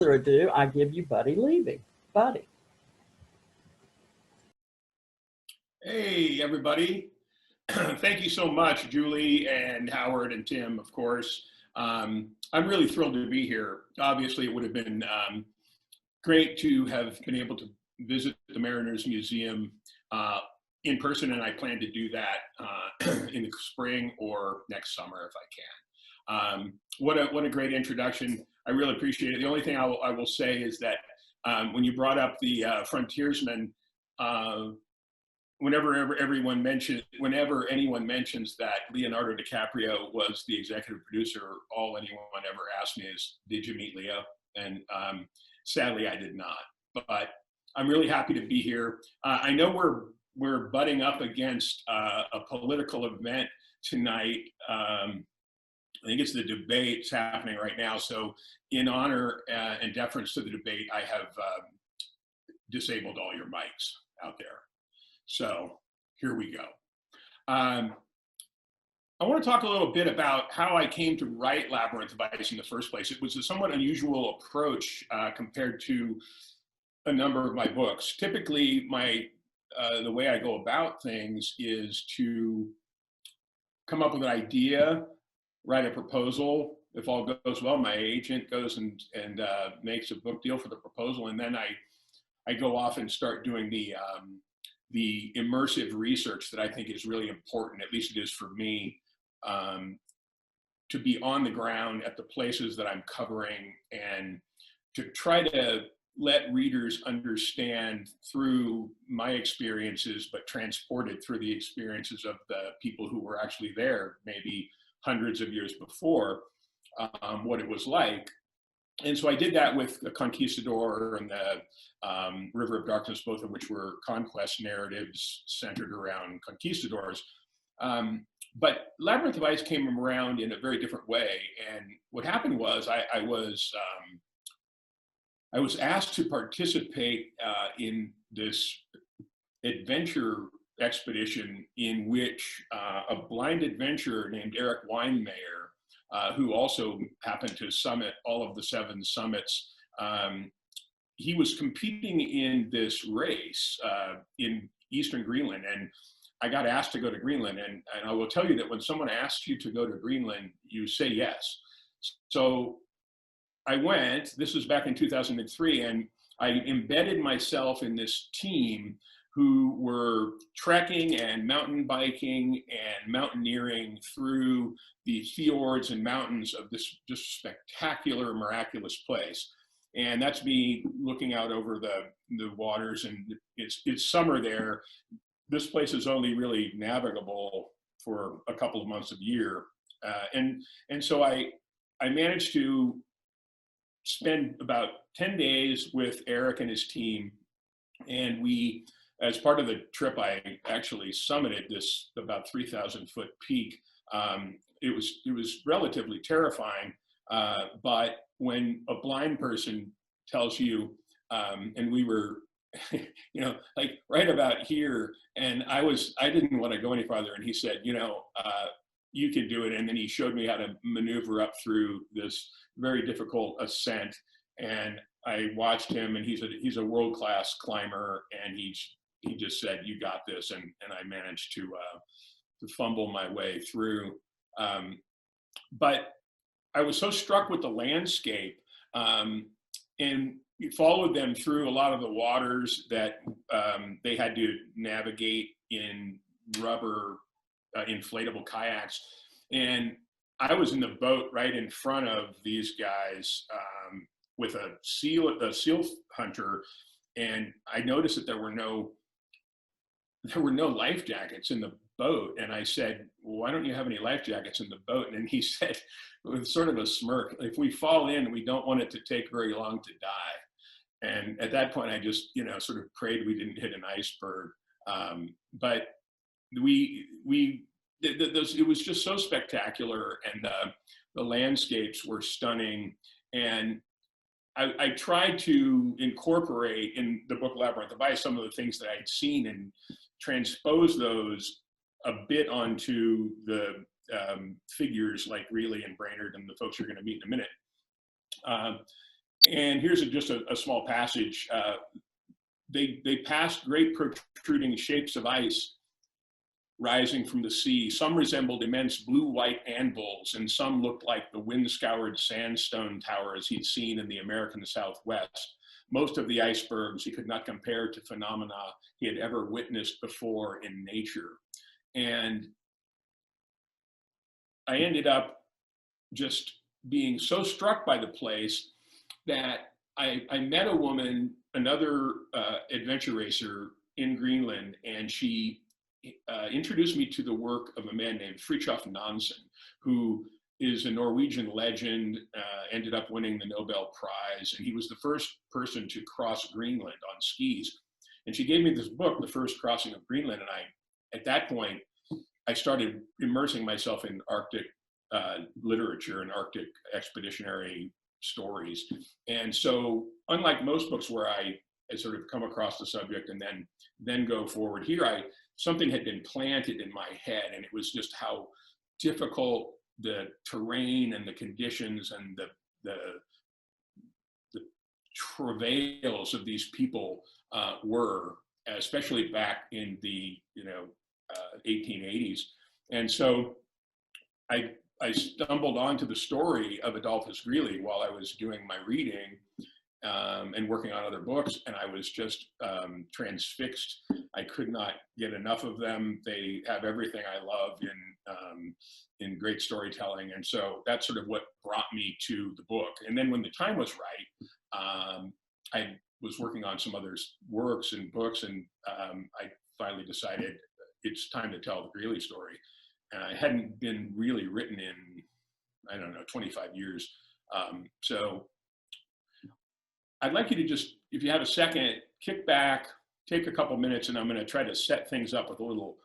further ado, I give you Buddy Levy. Buddy. Hey, everybody. Thank you so much, Julie and Howard and Tim, of course. I'm really thrilled to be here. Obviously, it would have been great to have been able to visit the Mariners Museum in person, and I plan to do that in the spring or next summer if I can. What a great introduction. I really appreciate it. The only thing I will say is that when you brought up the frontiersmen, whenever anyone mentions that Leonardo DiCaprio was the executive producer, all anyone ever asked me is, "Did you meet Leo?" And sadly, I did not. But I'm really happy to be here. I know we're butting up against a political event tonight. I think it's the debate happening right now. So, in honor and deference to the debate, I have disabled all your mics out there. So here we go. I want to talk a little bit about how I came to write Labyrinth of Ice in the first place. It was a somewhat unusual approach compared to a number of my books. Typically, the way I go about things is to come up with an idea, write a proposal. If all goes well, my agent goes and makes a book deal for the proposal, and then I go off and start doing the immersive research that I think is really important, at least it is for me, to be on the ground at the places that I'm covering and to try to let readers understand through my experiences, but transported through the experiences of the people who were actually there, maybe hundreds of years before, what it was like. And so I did that with the Conquistador and the River of Darkness, both of which were conquest narratives centered around conquistadors. But Labyrinth of Ice came around in a very different way. And what happened was I was asked to participate in this adventure expedition in which a blind adventurer named Eric Weinmayer, who also happened to summit all of the 7 summits, he was competing in this race in Eastern Greenland. And I got asked to go to Greenland. And I will tell you that when someone asks you to go to Greenland, you say yes. So I went. This was back in 2003, and I embedded myself in this team who were trekking and mountain biking and mountaineering through the fjords and mountains of this just spectacular, miraculous place. And that's me looking out over the waters, and it's summer there. This place is only really navigable for a couple of months of year. And so I managed to spend about 10 days with Eric and his team. And we, as part of the trip, I actually summited this about 3,000 foot peak. It was relatively terrifying, but when a blind person tells you, and we were, like right about here, and I didn't want to go any farther, and he said, you can do it. And then he showed me how to maneuver up through this very difficult ascent. And I watched him, and he's a world-class climber, and he just said, "You got this," and I managed to fumble my way through. But I was so struck with the landscape, and we followed them through a lot of the waters that they had to navigate in rubber inflatable kayaks. And I was in the boat right in front of these guys with a seal hunter, and I noticed that there were no life jackets in the boat. And I said, "Well, why don't you have any life jackets in the boat?" And he said, with sort of a smirk, "If we fall in, we don't want it to take very long to die." And at that point, I just, sort of prayed we didn't hit an iceberg. But it was just so spectacular, and the landscapes were stunning. And I tried to incorporate in the book Labyrinth of Ice some of the things that I'd seen and transpose those a bit onto the figures like Greely and Brainerd and the folks you're going to meet in a minute. And here's just a small passage. They passed great protruding shapes of ice rising from the sea. Some resembled immense blue-white anvils, and some looked like the wind-scoured sandstone towers he'd seen in the American Southwest. Most of the icebergs he could not compare to phenomena he had ever witnessed before in nature. And I ended up just being so struck by the place that I met a woman, another adventure racer in Greenland, and she introduced me to the work of a man named Fridtjof Nansen, who is a Norwegian legend, ended up winning the Nobel Prize, and he was the first person to cross Greenland on skis. And she gave me this book, The First Crossing of Greenland, and at that point, I started immersing myself in Arctic literature and Arctic expeditionary stories. And so, unlike most books where I sort of come across the subject and then go forward, here something had been planted in my head, and it was just how difficult the terrain and the conditions and the travails of these people were, especially back in the 1880s. And so I stumbled onto the story of Adolphus Greely while I was doing my reading and working on other books, and I was just transfixed. I could not get enough of them. They have everything I love in great storytelling, and so that's sort of what brought me to the book. And then when the time was right, I was working on some other works and books, and I finally decided it's time to tell the Greely story. And I hadn't been really written in, I don't know, 25 years. So I'd like you to just, if you have a second, kick back, take a couple minutes, and I'm going to try to set things up with a little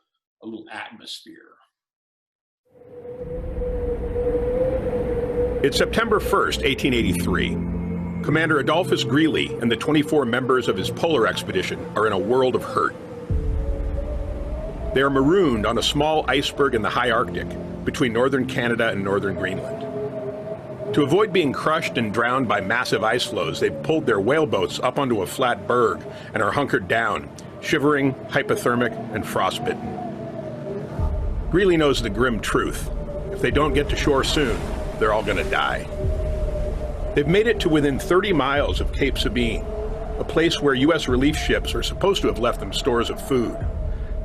atmosphere. It's September 1st, 1883. Commander Adolphus Greely and the 24 members of his polar expedition are in a world of hurt. They are marooned on a small iceberg in the high Arctic between northern Canada and northern Greenland. To avoid being crushed and drowned by massive ice floes, they've pulled their whaleboats up onto a flat berg and are hunkered down, shivering, hypothermic, and frostbitten. Greely knows the grim truth. If they don't get to shore soon, they're all going to die. They've made it to within 30 miles of Cape Sabine, a place where U.S. relief ships are supposed to have left them stores of food,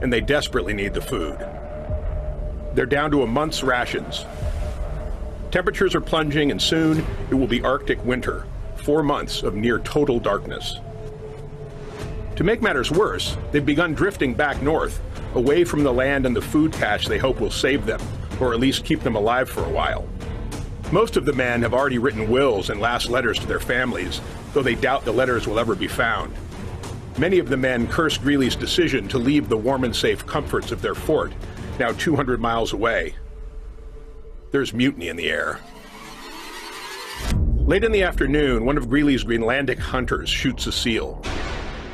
and they desperately need the food. They're down to a month's rations. Temperatures are plunging, and soon it will be Arctic winter, 4 months of near total darkness. To make matters worse, they've begun drifting back north, away from the land and the food cache they hope will save them, or at least keep them alive for a while. Most of the men have already written wills and last letters to their families, though they doubt the letters will ever be found. Many of the men curse Greely's decision to leave the warm and safe comforts of their fort, now 200 miles away. There's mutiny in the air. Late in the afternoon, one of Greely's Greenlandic hunters shoots a seal.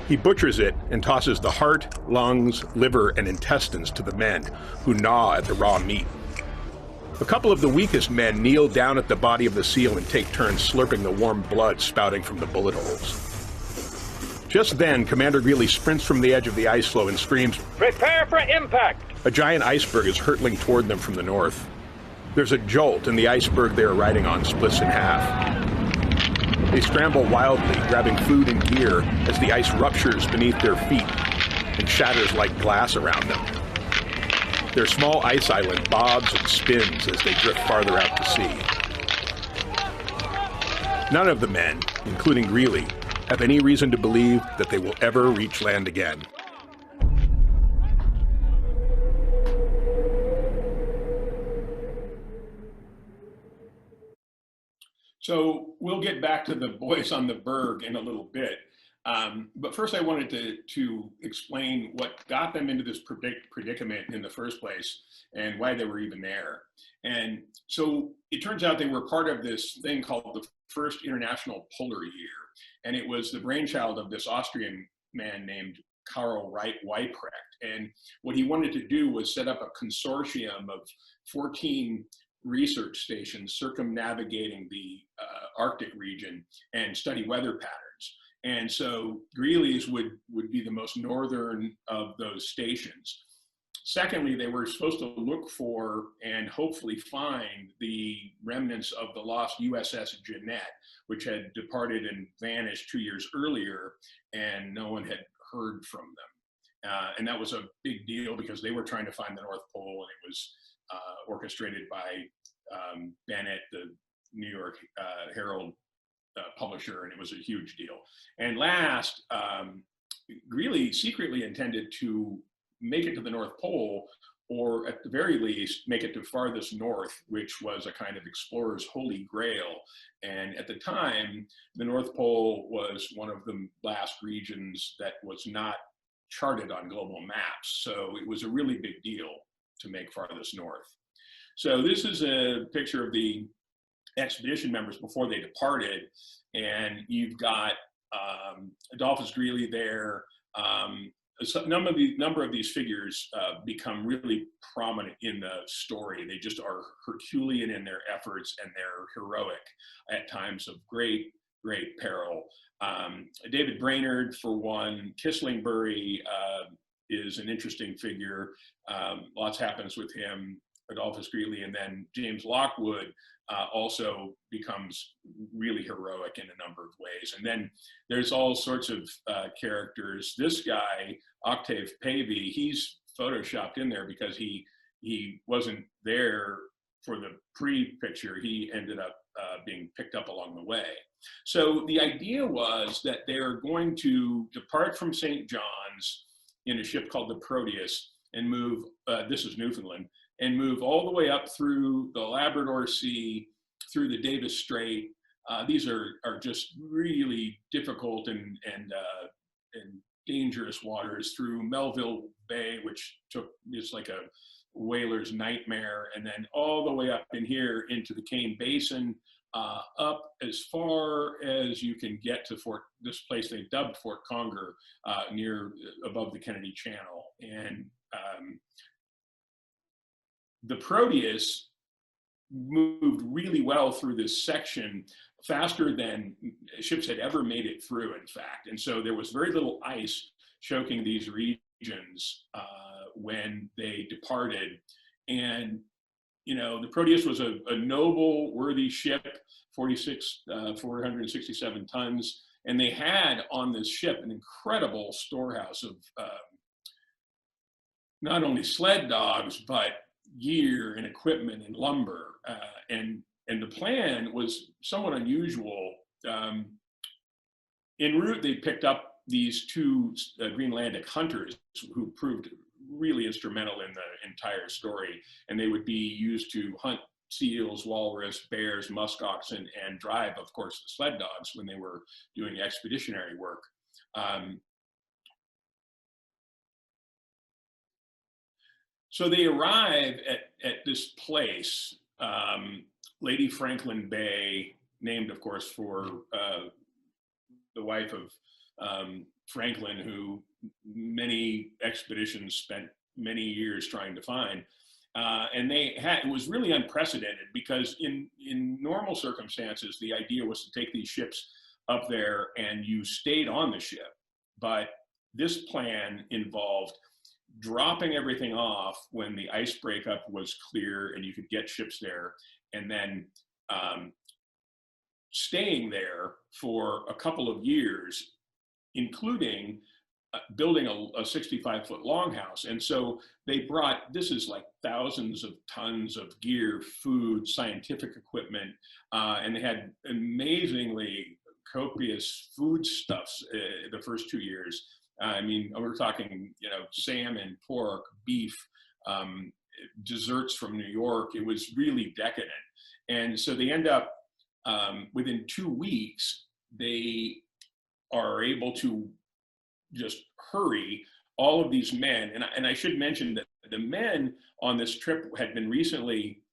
He butchers it and tosses the heart, lungs, liver, and intestines to the men, who gnaw at the raw meat. A couple of the weakest men kneel down at the body of the seal and take turns slurping the warm blood spouting from the bullet holes. Just then, Commander Greely sprints from the edge of the ice floe and screams, "Prepare for impact!" A giant iceberg is hurtling toward them from the north. There's a jolt, and the iceberg they are riding on splits in half. They scramble wildly, grabbing food and gear as the ice ruptures beneath their feet and shatters like glass around them. Their small ice island bobs and spins as they drift farther out to sea. None of the men, including Greely, have any reason to believe that they will ever reach land again. So we'll get back to the boys on the berg in a little bit. But first I wanted to explain what got them into this predicament in the first place and why they were even there. And so it turns out they were part of this thing called the First International Polar Year. And it was the brainchild of this Austrian man named Karl Weiprecht. And what he wanted to do was set up a consortium of 14 research stations circumnavigating the Arctic region and study weather patterns. And so Greely's would be the most northern of those stations. Secondly, they were supposed to look for and hopefully find the remnants of the lost USS Jeannette, which had departed and vanished 2 years earlier, and no one had heard from them. And that was a big deal because they were trying to find the North Pole, and it was orchestrated by Bennett, the New York Herald publisher, and it was a huge deal. And last, Greely secretly intended to make it to the North Pole, or at the very least, make it to Farthest North, which was a kind of explorer's holy grail. And at the time, the North Pole was one of the last regions that was not charted on global maps. So it was a really big deal to make Farthest North. So this is a picture of the expedition members before they departed. And you've got Adolphus Greely there. A number of these figures become really prominent in the story. They just are Herculean in their efforts, and they're heroic at times of great peril. David Brainerd, for one. Kislingbury is an interesting figure. Lots happens with him. Adolphus Greely, and then James Lockwood also becomes really heroic in a number of ways. And then there's all sorts of characters. This guy, Octave Pavey, he's photoshopped in there because he wasn't there for the pre-picture. He ended up being picked up along the way. So the idea was that they're going to depart from St. John's in a ship called the Proteus and move, this is Newfoundland, and move all the way up through the Labrador Sea, through the Davis Strait. These are just really difficult and dangerous waters, through Melville Bay, which is like a whaler's nightmare, and then all the way up in here into the Kane Basin, up as far as you can get to this place they dubbed Fort Conger, above the Kennedy Channel. And the Proteus moved really well through this section, faster than ships had ever made it through, in fact. And so there was very little ice choking these regions when they departed. And, you know, the Proteus was a noble, worthy ship, 467 tons. And they had on this ship an incredible storehouse of not only sled dogs, but gear and equipment and lumber. And the plan was somewhat unusual. En route, they picked up these two Greenlandic hunters who proved really instrumental in the entire story. And they would be used to hunt seals, walrus, bears, musk oxen, and drive, of course, the sled dogs when they were doing expeditionary work. So they arrive at this place, Lady Franklin Bay, named, of course, for the wife of Franklin, who many expeditions spent many years trying to find. And it was really unprecedented, because in normal circumstances, the idea was to take these ships up there and you stayed on the ship. But this plan involved dropping everything off when the ice breakup was clear and you could get ships there, and then staying there for a couple of years, including building a 65-foot longhouse. And so they brought, this is like thousands of tons of gear, food, scientific equipment, and they had amazingly copious foodstuffs the first 2 years. I mean, we're talking, you know, salmon, pork, beef, desserts from New York. It was really decadent. And so they end up, within 2 weeks, they are able to just hurry all of these men. And I should mention that the men on this trip had been recently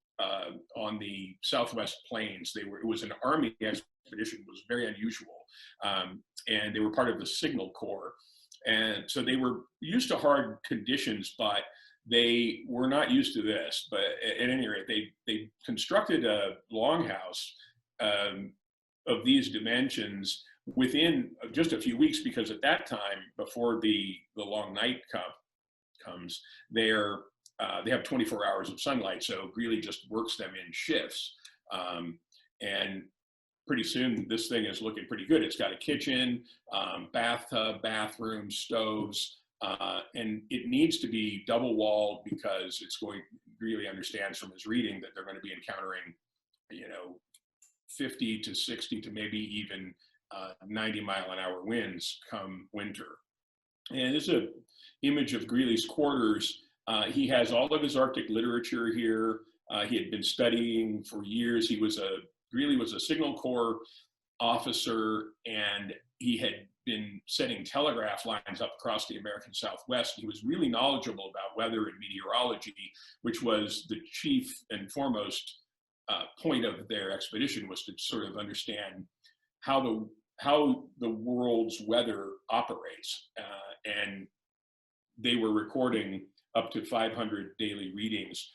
on the Southwest Plains. It was an Army expedition. It was very unusual. And they were part of the Signal Corps. And so they were used to hard conditions, but they were not used to this, but at any rate, they constructed a longhouse of these dimensions within just a few weeks, because at that time, before the long night comes, they have 24 hours of sunlight, so Greely just works them in shifts. And pretty soon, this thing is looking pretty good. It's got a kitchen, bathtub, bathroom, stoves, and it needs to be double walled because Greely understands from his reading that they're going to be encountering, 50 to 60 to maybe even 90-mile-an-hour winds come winter. And this is an image of Greely's quarters. He has all of his Arctic literature here. He had been studying for years. Greely was a Signal Corps officer, and he had been setting telegraph lines up across the American Southwest. He was really knowledgeable about weather and meteorology, which was the chief and foremost point of their expedition, was to sort of understand how the world's weather operates. And they were recording up to 500 daily readings.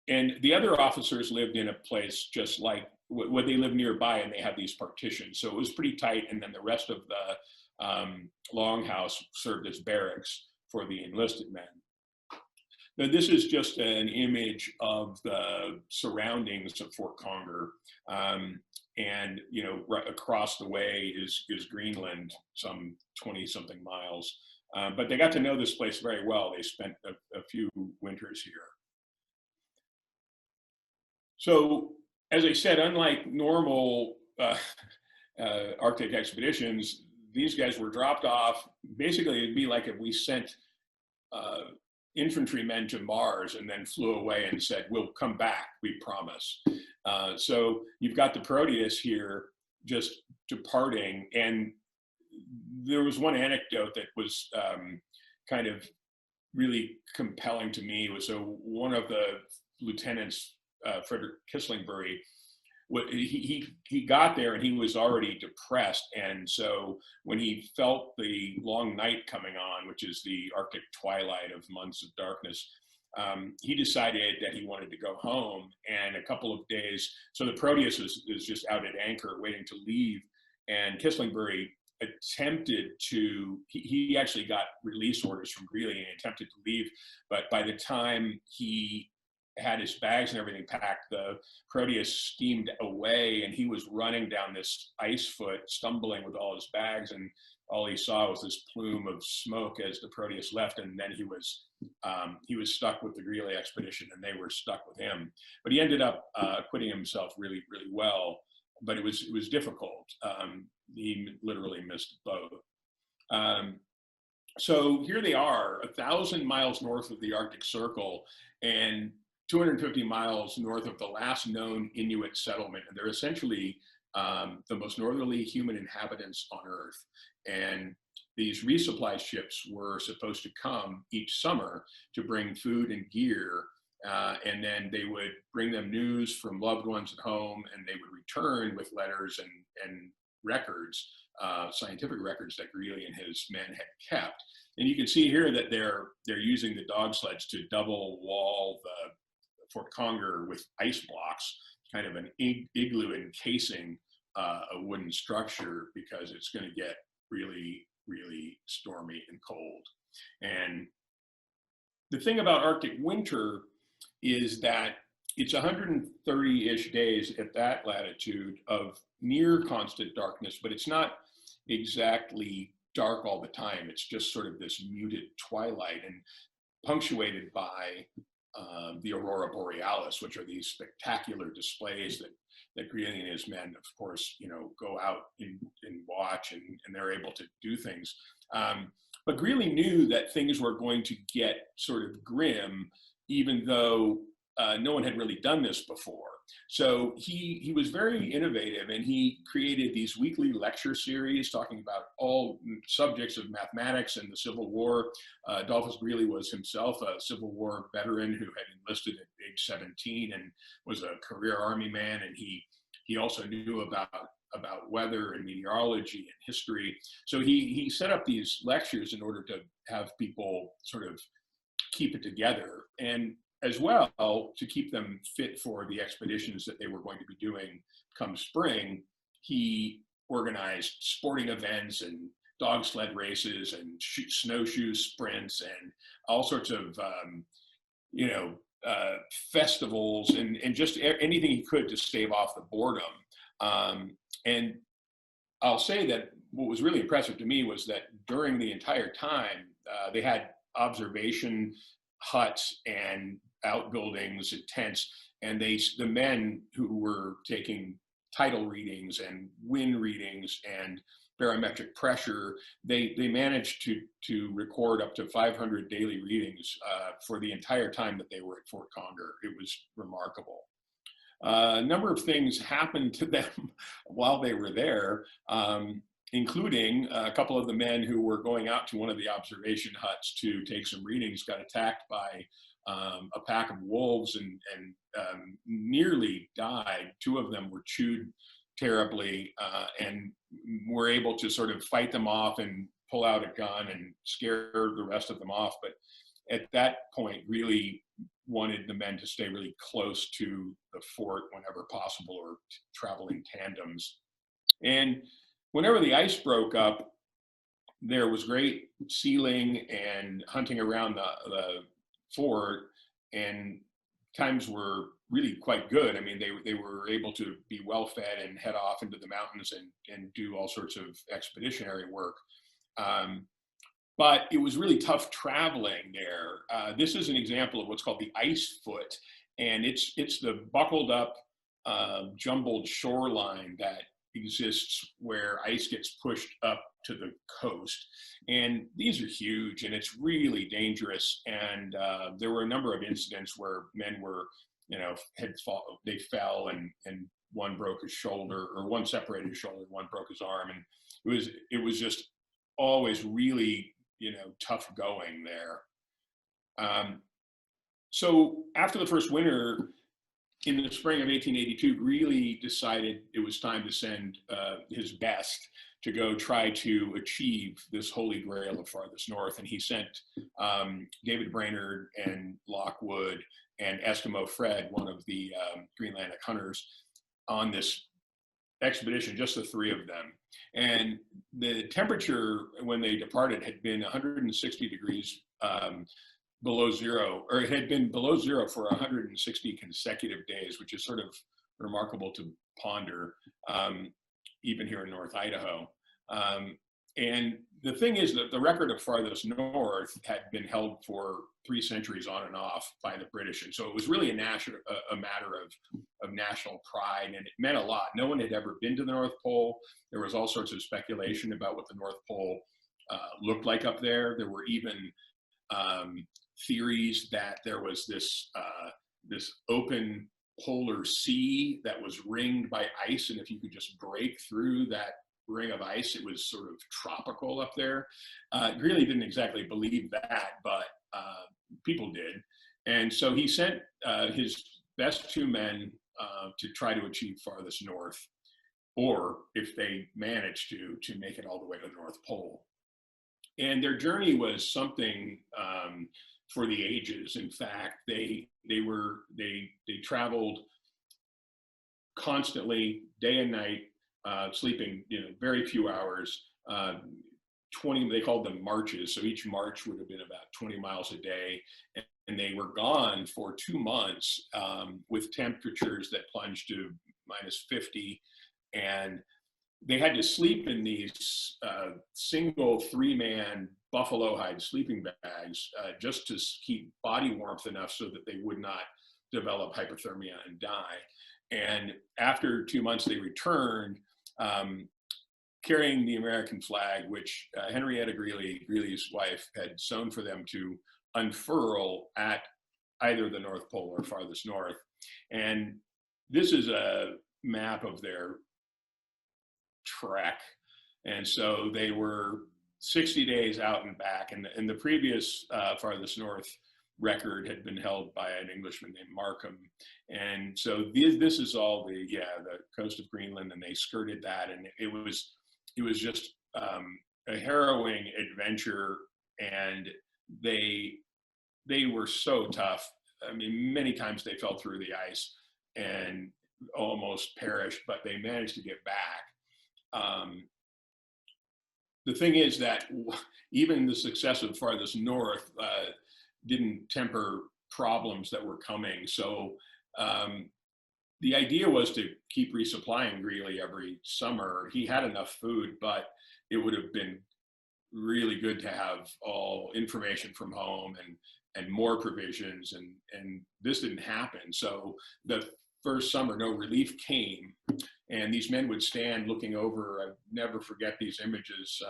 And the other officers lived in a place just like where they live nearby, and they had these partitions. So it was pretty tight. And then the rest of the longhouse served as barracks for the enlisted men. Now, this is just an image of the surroundings of Fort Conger. And, right across the way is Greenland, some 20-something miles. But they got to know this place very well. They spent a few winters here. So, as I said, unlike normal Arctic expeditions, these guys were dropped off. Basically, it'd be like if we sent infantrymen to Mars and then flew away and said, "We'll come back, we promise." So you've got the Proteus here just departing. And there was one anecdote that was kind of really compelling to me. So one of the lieutenants, Frederick Kisslingbury, he got there and he was already depressed. And so when he felt the long night coming on, which is the Arctic twilight of months of darkness, he decided that he wanted to go home. And a couple of days, so the Proteus is just out at anchor waiting to leave. And Kisslingbury attempted to, he actually got release orders from Greely and attempted to leave. But by the time he had his bags and everything packed, the Proteus steamed away, and he was running down this ice foot, stumbling with all his bags, and all he saw was this plume of smoke as the Proteus left. And then he was stuck with the Greely expedition, and they were stuck with him. But he ended up acquitting himself really, really well. But it was difficult. He literally missed both. So here they are, 1,000 miles north of the Arctic Circle, and 250 miles north of the last known Inuit settlement. And they're essentially the most northerly human inhabitants on Earth. And these resupply ships were supposed to come each summer to bring food and gear. And then they would bring them news from loved ones at home, and they would return with letters and records, scientific records that Greely and his men had kept. And you can see here that they're using the dog sleds to double wall the Fort Conger with ice blocks, kind of an igloo encasing a wooden structure, because it's going to get really, really stormy and cold. And the thing about Arctic winter is that it's 130-ish days at that latitude of near constant darkness, but it's not exactly dark all the time. It's just sort of this muted twilight, and punctuated by the aurora borealis, which are these spectacular displays that Greely and his men, of course, go out and watch, and they're able to do things. But Greely knew that things were going to get sort of grim, even though no one had really done this before. So he was very innovative, and he created these weekly lecture series talking about all subjects of mathematics and the Civil War. Adolphus Greely was himself a Civil War veteran who had enlisted at age 17 and was a career Army man, and he also knew about weather and meteorology and history. So he set up these lectures in order to have people sort of keep it together, and as well to keep them fit for the expeditions that they were going to be doing come spring. He organized sporting events and dog sled races and snowshoe sprints and all sorts of festivals and just anything he could to stave off the boredom. And I'll say that what was really impressive to me was that during the entire time, they had observation huts and outbuildings and tents, and the men who were taking tidal readings and wind readings and barometric pressure, they managed to record up to 500 daily readings for the entire time that they were at Fort Conger. It was remarkable. A number of things happened to them while they were there, including a couple of the men who were going out to one of the observation huts to take some readings got attacked by a pack of wolves and nearly died. Two of them were chewed terribly and were able to sort of fight them off and pull out a gun and scare the rest of them off. But at that point, really wanted the men to stay really close to the fort whenever possible, or travel in tandems. And whenever the ice broke up, there was great sealing and hunting around the fort, and times were really quite good. I mean, they were able to be well fed and head off into the mountains and do all sorts of expeditionary work. But it was really tough traveling there. This is an example of what's called the ice foot, and it's the buckled up, jumbled shoreline that exists where ice gets pushed up to the coast. And these are huge, and it's really dangerous. And there were a number of incidents where men were, they fell and one broke his shoulder, or one separated his shoulder, one broke his arm. And it was just always really, tough going there. So after the first winter, in the spring of 1882, Greely decided it was time to send his best to go try to achieve this holy grail of Farthest North. And he sent David Brainerd and Lockwood and Eskimo Fred, one of the Greenlandic hunters, on this expedition, just the three of them. And the temperature when they departed had been 160 degrees below zero, or it had been below zero for 160 consecutive days, which is sort of remarkable to ponder, even here in North Idaho. And the thing is that the record of Farthest North had been held for 3 centuries on and off by the British. And so it was really a matter of national pride, and it meant a lot. No one had ever been to the North Pole. There was all sorts of speculation about what the North Pole looked like up there. There were even theories that there was this open polar sea that was ringed by ice, and if you could just break through that ring of ice, it was sort of tropical up there. Greely didn't exactly believe that, but people did. And so he sent his best 2 men to try to achieve Farthest North, or if they managed to make it all the way to the North Pole. And their journey was something for the ages. In fact, they traveled constantly, day and night, sleeping very few hours. 20, they called them marches, so each march would have been about 20 miles a day, and they were gone for 2 months with temperatures that plunged to -50, and they had to sleep in these single 3-man buffalo hide sleeping bags just to keep body warmth enough so that they would not develop hypothermia and die. And after 2 months, they returned carrying the American flag, which Henrietta Greely, Greely's wife, had sewn for them to unfurl at either the North Pole or Farthest North. And this is a map of their trek. And so they were 60 days out and back, and the previous Farthest North record had been held by an Englishman named Markham. And so this is all the coast of Greenland, and they skirted that, and it was just a harrowing adventure. And they they were so tough. I mean, many times they fell through the ice and almost perished, but they managed to get back. The thing is that even the success of Farthest North didn't temper problems that were coming. So the idea was to keep resupplying Greely every summer. He had enough food, but it would have been really good to have all information from home and more provisions, and this didn't happen. So the first summer, no relief came, and these men would stand looking over. I never forget these images,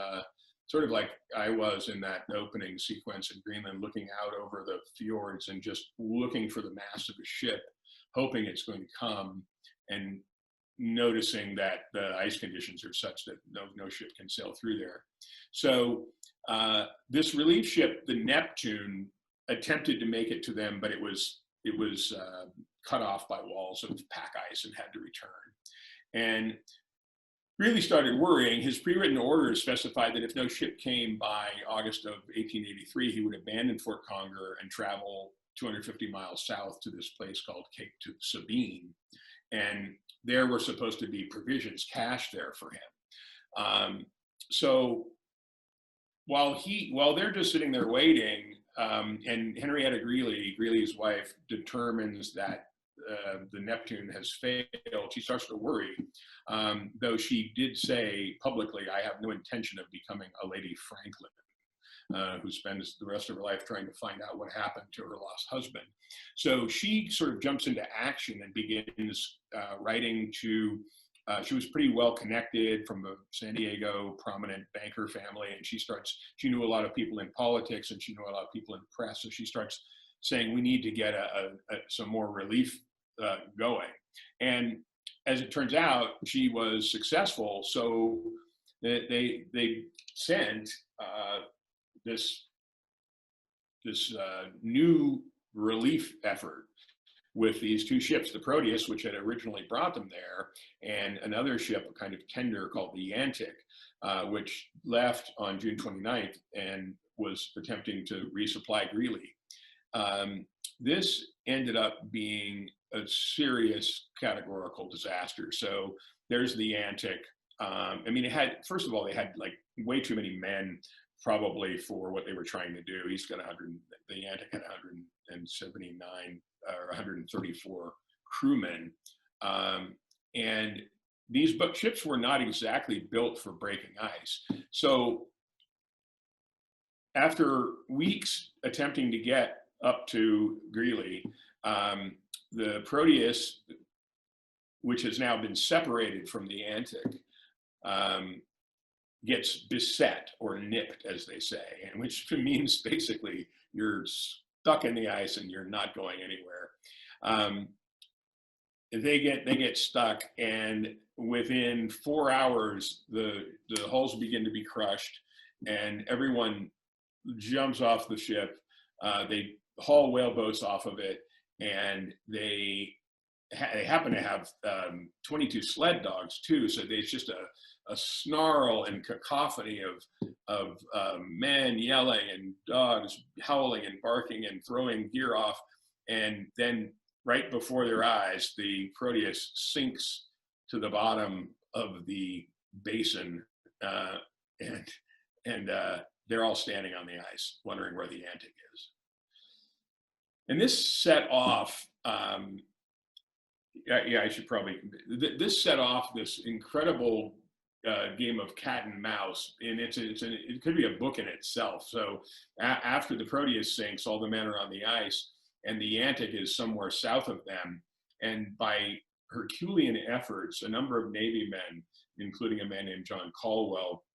sort of like I was in that opening sequence in Greenland, looking out over the fjords and just looking for the mast of a ship, hoping it's going to come, and noticing that the ice conditions are such that no ship can sail through there. So this relief ship, the Neptune, attempted to make it to them, but it was cut off by walls of pack ice and had to return. And really started worrying. His pre-written orders specified that if no ship came by August of 1883, he would abandon Fort Conger and travel 250 miles south to this place called Cape Sabine. And there were supposed to be provisions cached there for him. So while they're just sitting there waiting, and Henrietta Greely, Greely's wife, determines that the Neptune has failed, she starts to worry, though she did say publicly, "I have no intention of becoming a Lady Franklin," who spends the rest of her life trying to find out what happened to her lost husband. So she sort of jumps into action and begins writing to, she was pretty well connected from a San Diego prominent banker family, and she knew a lot of people in politics, and she knew a lot of people in the press, so she starts saying, we need to get some more relief going. And as it turns out, she was successful, so they sent this new relief effort with these two ships, the Proteus, which had originally brought them there, and another ship, a kind of tender called the Yantic, which left on June 29th and was attempting to resupply Greely. This ended up being a serious categorical disaster. So there's the Yantic. I mean, first of all, they had like way too many men probably for what they were trying to do. He's got the Yantic had 179 or 134 crewmen. And these ships were not exactly built for breaking ice. So after weeks attempting to get up to Greely, the Proteus, which has now been separated from the Yantic, gets beset or nipped, as they say, and which means basically you're stuck in the ice and you're not going anywhere. They get stuck, and within 4 hours, the hulls begin to be crushed, and everyone jumps off the ship. They haul whaleboats off of it, and they happen to have 22 sled dogs too. So there's just a snarl and cacophony of men yelling and dogs howling and barking and throwing gear off. And then right before their eyes, the Proteus sinks to the bottom of the basin, and they're all standing on the ice, wondering where the Yantic is. And this set off, I should probably, this set off this incredible game of cat and mouse, and it could be a book in itself. So after the Proteus sinks, all the men are on the ice, and the Yantic is somewhere south of them. And by Herculean efforts, a number of Navy men, including a man named John Caldwell,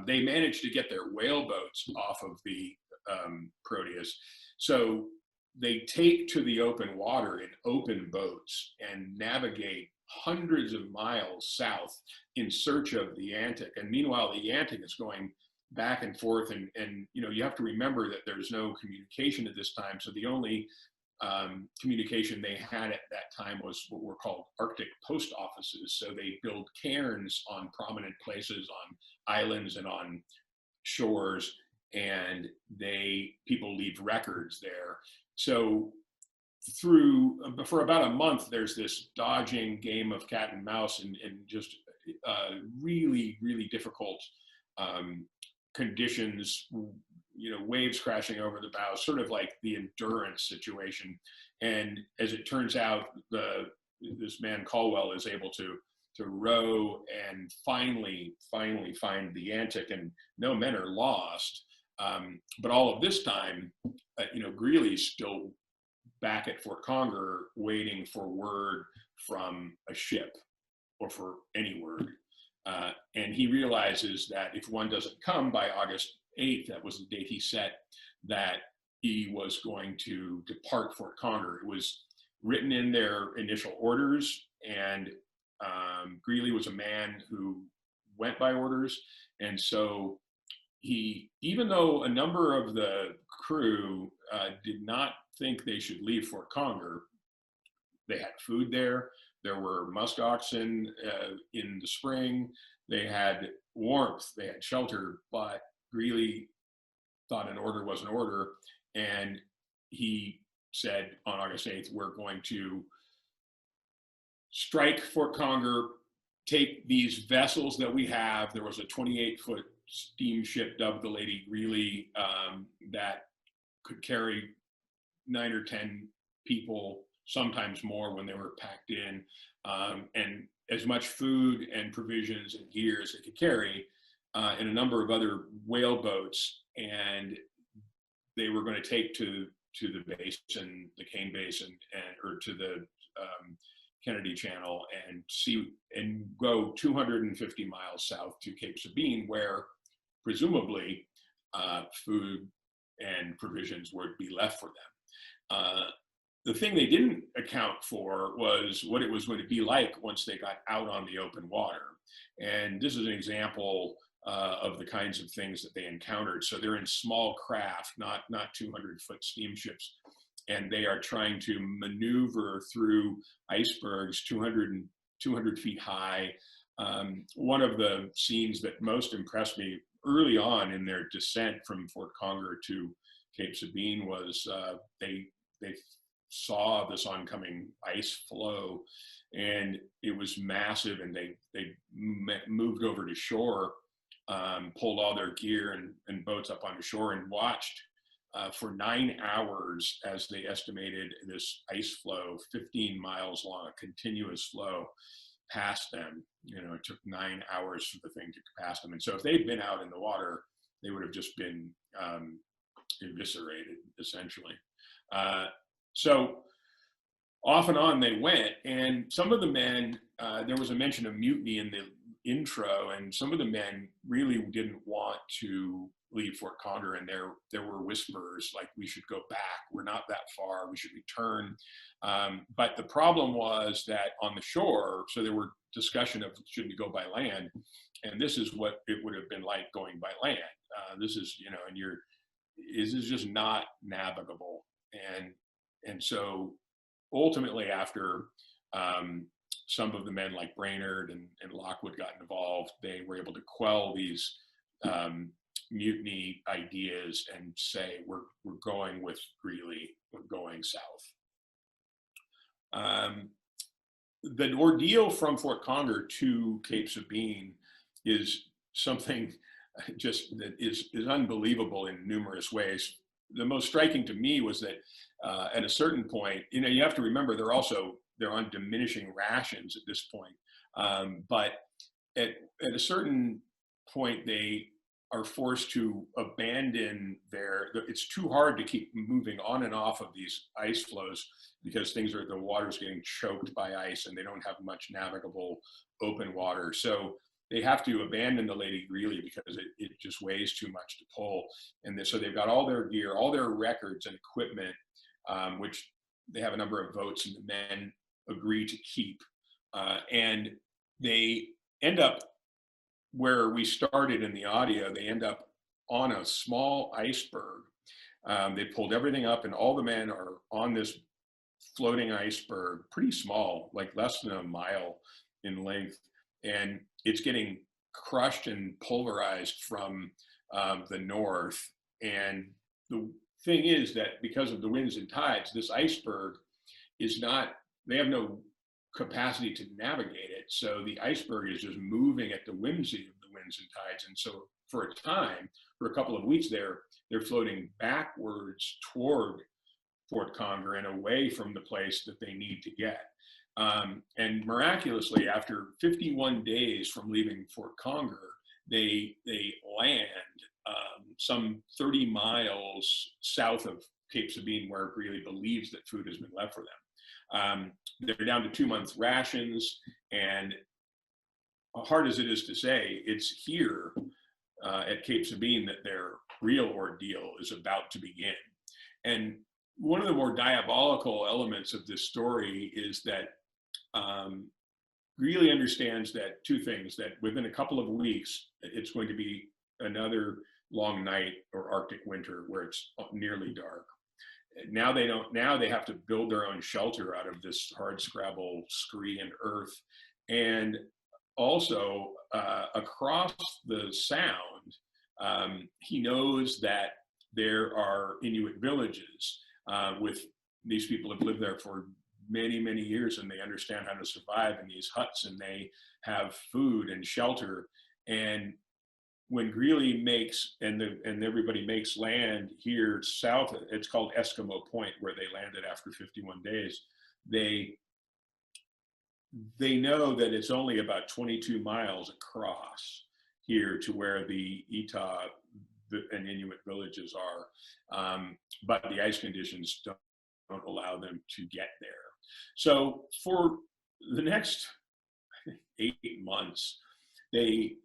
they managed to get their whaleboats off of the Proteus. So they take to the open water in open boats and navigate hundreds of miles south in search of the Yantic. And meanwhile, the Yantic is going back and forth, and you have to remember that there's no communication at this time. So the only communication they had at that time was what were called Arctic post offices. So they build cairns on prominent places, on islands and on shores, and people leave records there. So for about a month, there's this dodging game of cat and mouse, and just really, really difficult conditions, waves crashing over the bow, sort of like the Endurance situation. And as it turns out, this man Caldwell is able to row and finally find the Antic, and no men are lost. But all of this time, Greely's still back at Fort Conger waiting for word from a ship, or for any word. And he realizes that if one doesn't come by August 8th, that was the date he set, that he was going to depart Fort Conger. It was written in their initial orders, and Greely was a man who went by orders. And so even though a number of the crew did not think they should leave Fort Conger, they had food there. There were musk oxen in the spring. They had warmth, they had shelter, but Greely thought an order was an order. And he said on August 8th, we're going to strike Fort Conger, take these vessels that we have. There was a 28-foot steamship dubbed the Lady Greely that could carry 9 or 10 people, sometimes more when they were packed in, and as much food and provisions and gear as they could carry, and a number of other whale boats. And they were going to take to the basin, the Kane Basin, or to the Kennedy Channel, and go 250 miles south to Cape Sabine, where presumably food and provisions would be left for them. The thing they didn't account for was what it was going to be like once they got out on the open water. And this is an example of the kinds of things that they encountered. So they're in small craft, not 200-foot steamships, and they are trying to maneuver through icebergs 200 feet high. One of the scenes that most impressed me early on in their descent from Fort Conger to Cape Sabine was they saw this oncoming ice flow, and it was massive, and they moved over to shore, pulled all their gear and boats up onto shore, and watched for 9 hours as they estimated this ice flow, 15 miles long, a continuous flow, past them. It took 9 hours for the thing to pass them. And so if they'd been out in the water, they would have just been eviscerated, essentially. So off and on they went, and some of the men, there was a mention of mutiny in the intro, and some of the men really didn't want to leave Fort Conger, and there were whispers like, we should go back, we're not that far, we should return. But the problem was that on the shore, so there were discussion of should we go by land, and this is what it would have been like going by land. This is, and this is just not navigable. And so ultimately, after some of the men like Brainerd and Lockwood got involved, they were able to quell these mutiny ideas and say, we're going with Greely, we're going south. The ordeal from Fort Conger to Cape Sabine is something just that is unbelievable in numerous ways. The most striking to me was that at a certain point, you have to remember they're on diminishing rations at this point. But at a certain point, they are forced to abandon it's too hard to keep moving on and off of these ice flows because the water's getting choked by ice and they don't have much navigable open water. So they have to abandon the Lady Greely because it just weighs too much to pull. And so they've got all their gear, all their records and equipment, which they have a number of votes and the men agree to keep. And they end up where we started in the audio. They end up on a small iceberg. They pulled everything up and all the men are on this floating iceberg, pretty small, like less than a mile in length. And it's getting crushed and pulverized from the north. And the thing is that because of the winds and tides, this iceberg is not, they have no capacity to navigate it. So the iceberg is just moving at the whimsy of the winds and tides. And so for a time, for a couple of weeks there, they're floating backwards toward Fort Conger and away from the place that they need to get. And miraculously, after 51 days from leaving Fort Conger, they land some 30 miles south of Cape Sabine, where Greely believes that food has been left for them. They're down to 2-month rations, and hard as it is to say, it's here at Cape Sabine that their real ordeal is about to begin. And one of the more diabolical elements of this story is that Greely understands that two things: that within a couple of weeks, it's going to be another long night or Arctic winter where it's nearly dark. Now they don't. Now they have to build their own shelter out of this hard scrabble scree and earth, and also across the sound, he knows that there are Inuit villages. With these people have lived there for many, many years, and they understand how to survive in these huts, and they have food and shelter. And when Greely makes and everybody makes land here south, it's called Eskimo Point, where they landed after 51 days. They know that it's only about 22 miles across here to where the Etah and Inuit villages are, but the ice conditions don't allow them to get there. So for the next 8 months, they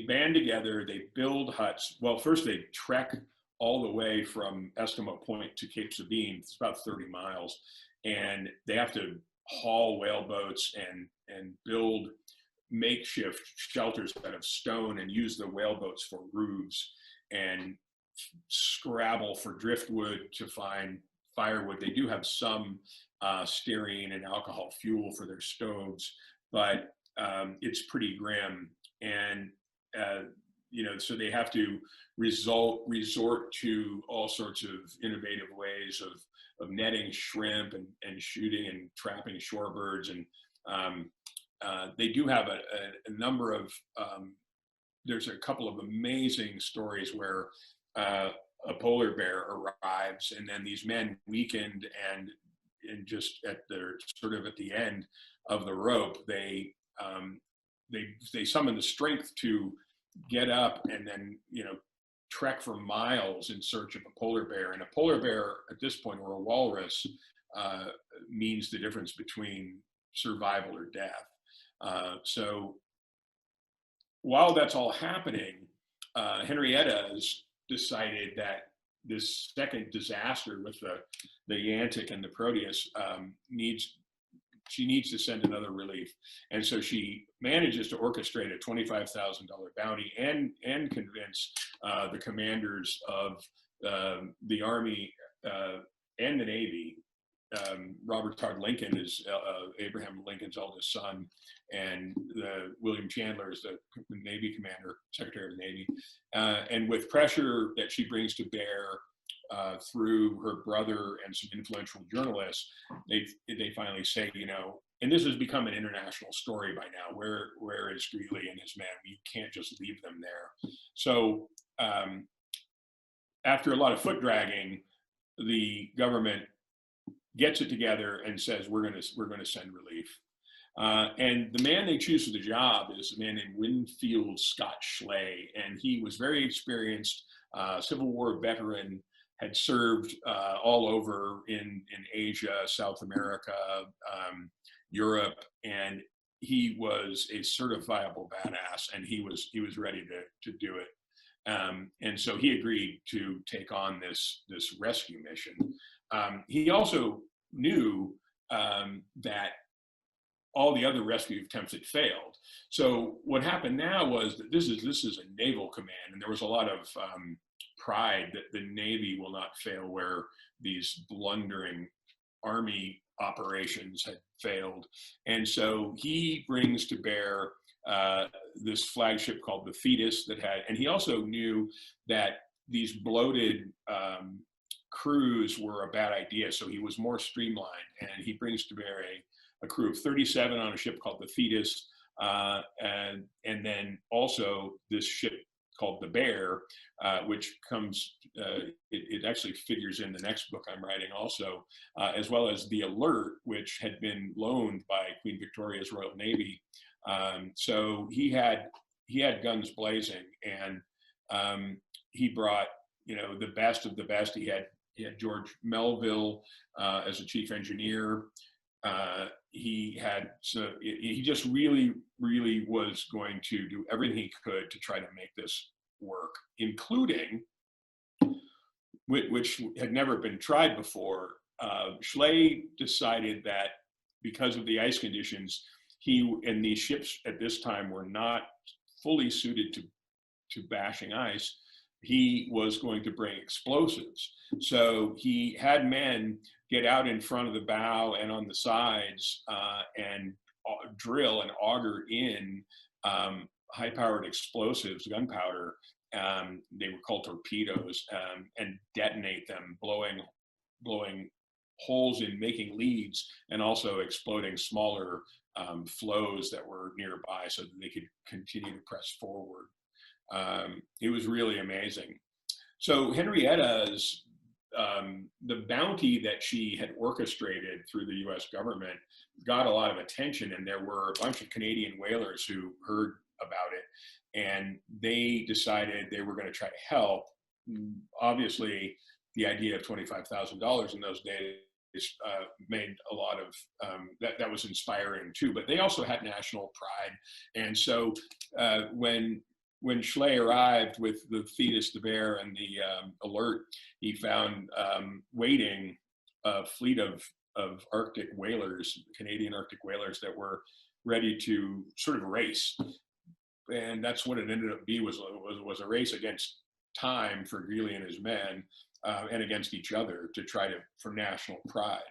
band together, they build huts. Well, first they trek all the way from Eskimo Point to Cape Sabine. It's about 30 miles, and they have to haul whaleboats and build makeshift shelters out of stone and use the whaleboats for roofs and scrabble for driftwood to find firewood. They do have some stearine and alcohol fuel for their stoves, but it's pretty grim. And so they have to resort to all sorts of innovative ways of netting shrimp and shooting and trapping shorebirds. And they do have a number of, there's a couple of amazing stories where a polar bear arrives, and then these men, weakened and just at the end of the rope, they summon the strength to get up and then trek for miles in search of a polar bear. And a polar bear at this point, or a walrus, means the difference between survival or death. So while that's all happening, Henrietta's decided that this second disaster with the Yantic and the Proteus needs to send another relief. And so she manages to orchestrate a $25,000 bounty and convince the commanders of the Army and the Navy. Robert Todd Lincoln is Abraham Lincoln's eldest son, and William Chandler is the Navy commander, Secretary of the Navy. And with pressure that she brings to bear through her brother and some influential journalists, they finally say, and this has become an international story by now, where is Greely and his men? You can't just leave them there. So after a lot of foot dragging, the government gets it together and says, we're going to send relief. And the man they choose for the job is a man named Winfield Scott Schley, and he was very experienced, Civil War veteran, had served all over in Asia, South America, Europe, and he was a certifiable badass, and he was ready to do it. And so he agreed to take on this rescue mission. He also knew that all the other rescue attempts had failed. So what happened now was that this is a naval command, and there was a lot of pride that the Navy will not fail where these blundering Army operations had failed. And so he brings to bear this flagship called the Thetis and he also knew that these bloated crews were a bad idea. So he was more streamlined, and he brings to bear a crew of 37 on a ship called the Thetis, and then also this ship called the Bear, which comes, it actually figures in the next book I'm writing also, as well as the Alert, which had been loaned by Queen Victoria's Royal Navy. So he had guns blazing, and he brought, you know, the best of the best. He had George Melville as a chief engineer. He just really was going to do everything he could to try to make this work, including, which had never been tried before. Schley decided that because of the ice conditions, he and these ships at this time were not fully suited to bashing ice. He was going to bring explosives. So he had men get out in front of the bow and on the sides and drill and auger in high-powered explosives, gunpowder. They were called torpedoes, and detonate them, blowing holes in, making leads, and also exploding smaller flows that were nearby so that they could continue to press forward. It was really amazing. So Henrietta's, the bounty that she had orchestrated through the US government got a lot of attention, and there were a bunch of Canadian whalers who heard about it, and they decided they were going to try to help. Obviously, the idea of $25,000 in those days made a lot of, that was inspiring too, but they also had national pride. And so when Schley arrived with the Thetis, the Bear, and the Alert, he found waiting a fleet of Arctic whalers, Canadian Arctic whalers, that were ready to sort of race. And that's what it ended up being, was a race against time for Greely and his men, and against each other to try to, for national pride.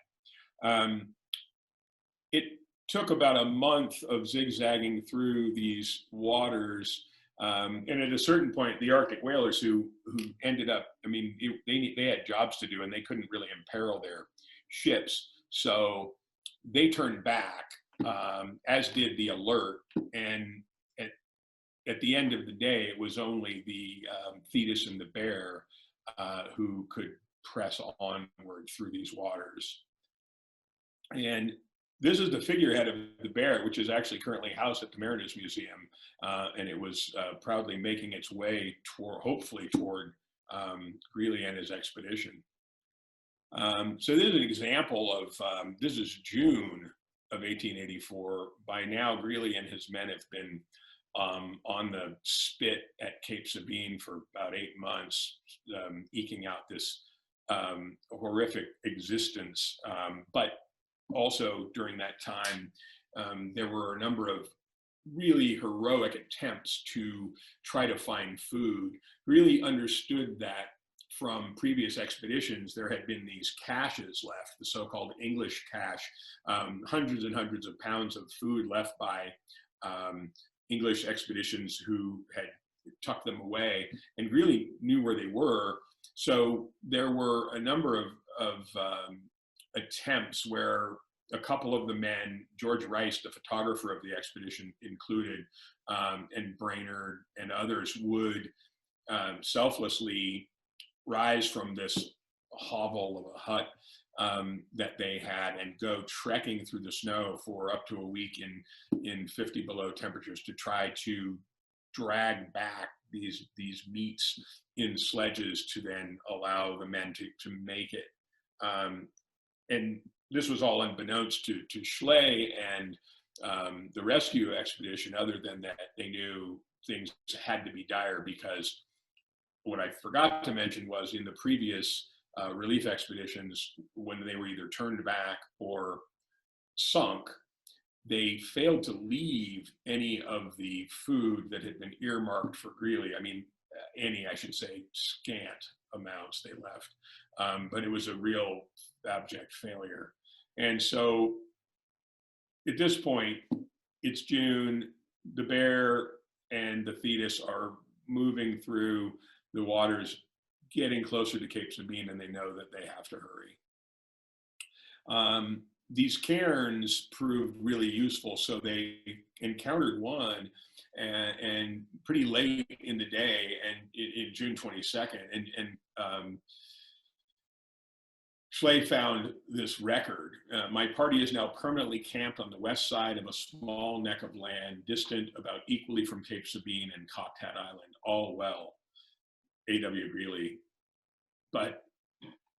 It took about a month of zigzagging through these waters. And at a certain point, the Arctic whalers who ended up, I mean, they had jobs to do, and they couldn't really imperil their ships. So they turned back, as did the Alert. And at the end of the day, it was only the Thetis and the Bear who could press onward through these waters. And this is the figurehead of the Bear, which is actually currently housed at the Mariners Museum, and it was proudly making its way hopefully toward Greely and his expedition. So this is an example of, this is June of 1884. By now, Greely and his men have been on the spit at Cape Sabine for about 8 months, eking out this horrific existence. But also during that time, there were a number of really heroic attempts to try to find food. Greely understood that from previous expeditions, there had been these caches left, the so-called English cache, hundreds and hundreds of pounds of food left by English expeditions who had tucked them away, and really knew where they were. So there were a number of attempts where a couple of the men, George Rice, the photographer of the expedition included, and Brainerd and others, would selflessly rise from this hovel of a hut that they had and go trekking through the snow for up to a week in 50 below temperatures to try to drag back these meats in sledges to then allow the men to make it. And this was all unbeknownst to Schley and the rescue expedition, other than that they knew things had to be dire, because what I forgot to mention was in the previous relief expeditions, when they were either turned back or sunk, they failed to leave any of the food that had been earmarked for Greely. I mean, I should say, scant amounts they left. But it was a real abject failure. And so at this point, it's June, the Bear and the Thetis are moving through the waters getting closer to Cape Sabine and they know that they have to hurry. These cairns proved really useful. So they encountered one and pretty late in the day, and in June 22nd, and Schley found this record. My party is now permanently camped on the west side of a small neck of land, distant about equally from Cape Sabine and Cocked Hat Island. All well, A.W. Greely. But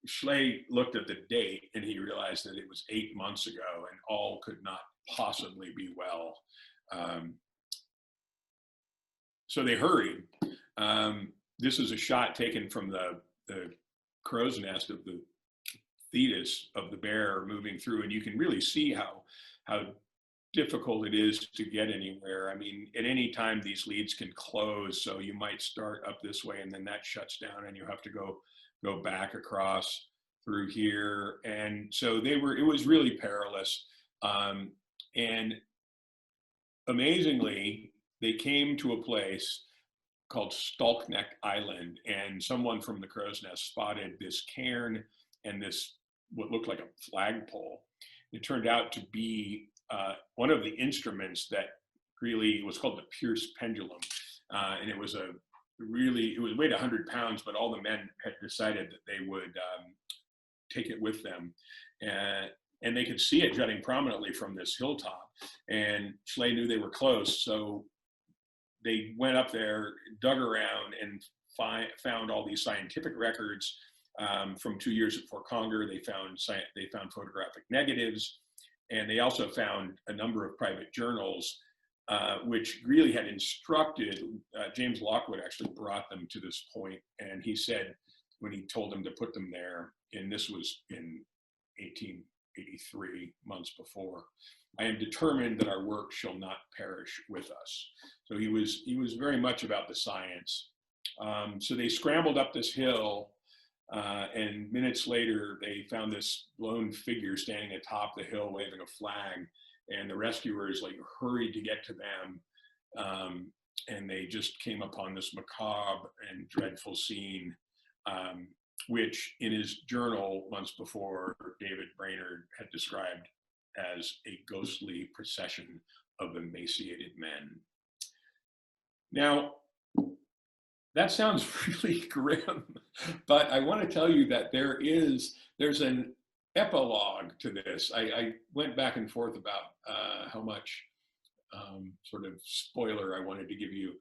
Schley looked at the date and he realized that it was 8 months ago and all could not possibly be well. So they hurried. This is a shot taken from the crow's nest of the fetus of the bear moving through, and you can really see how difficult it is to get anywhere. I mean, at any time these leads can close, so you might start up this way and then that shuts down and you have to go back across through here. And so it was really perilous. And amazingly, they came to a place called Stalkneck Island, and someone from the Crow's Nest spotted this cairn and this, what looked like a flagpole. It turned out to be one of the instruments that Greely, was called the Pierce Pendulum. And it was it weighed 100 pounds, but all the men had decided that they would take it with them. And they could see it jutting prominently from this hilltop. And Schley knew they were close, so they went up there, dug around, and found all these scientific records from 2 years at Fort Conger. They found photographic negatives, and they also found a number of private journals, which Greely had instructed. James Lockwood actually brought them to this point, and he said, when he told them to put them there, and this was in 1883, months before, "I am determined that our work shall not perish with us." So he was very much about the science. So they scrambled up this hill, and minutes later they found this lone figure standing atop the hill waving a flag, and the rescuers hurried to get to them, and they just came upon this macabre and dreadful scene, which in his journal months before, David Brainerd had described as a ghostly procession of emaciated men. Now, that sounds really grim, but I want to tell you that there's an epilogue to this. I went back and forth about how much sort of spoiler I wanted to give you,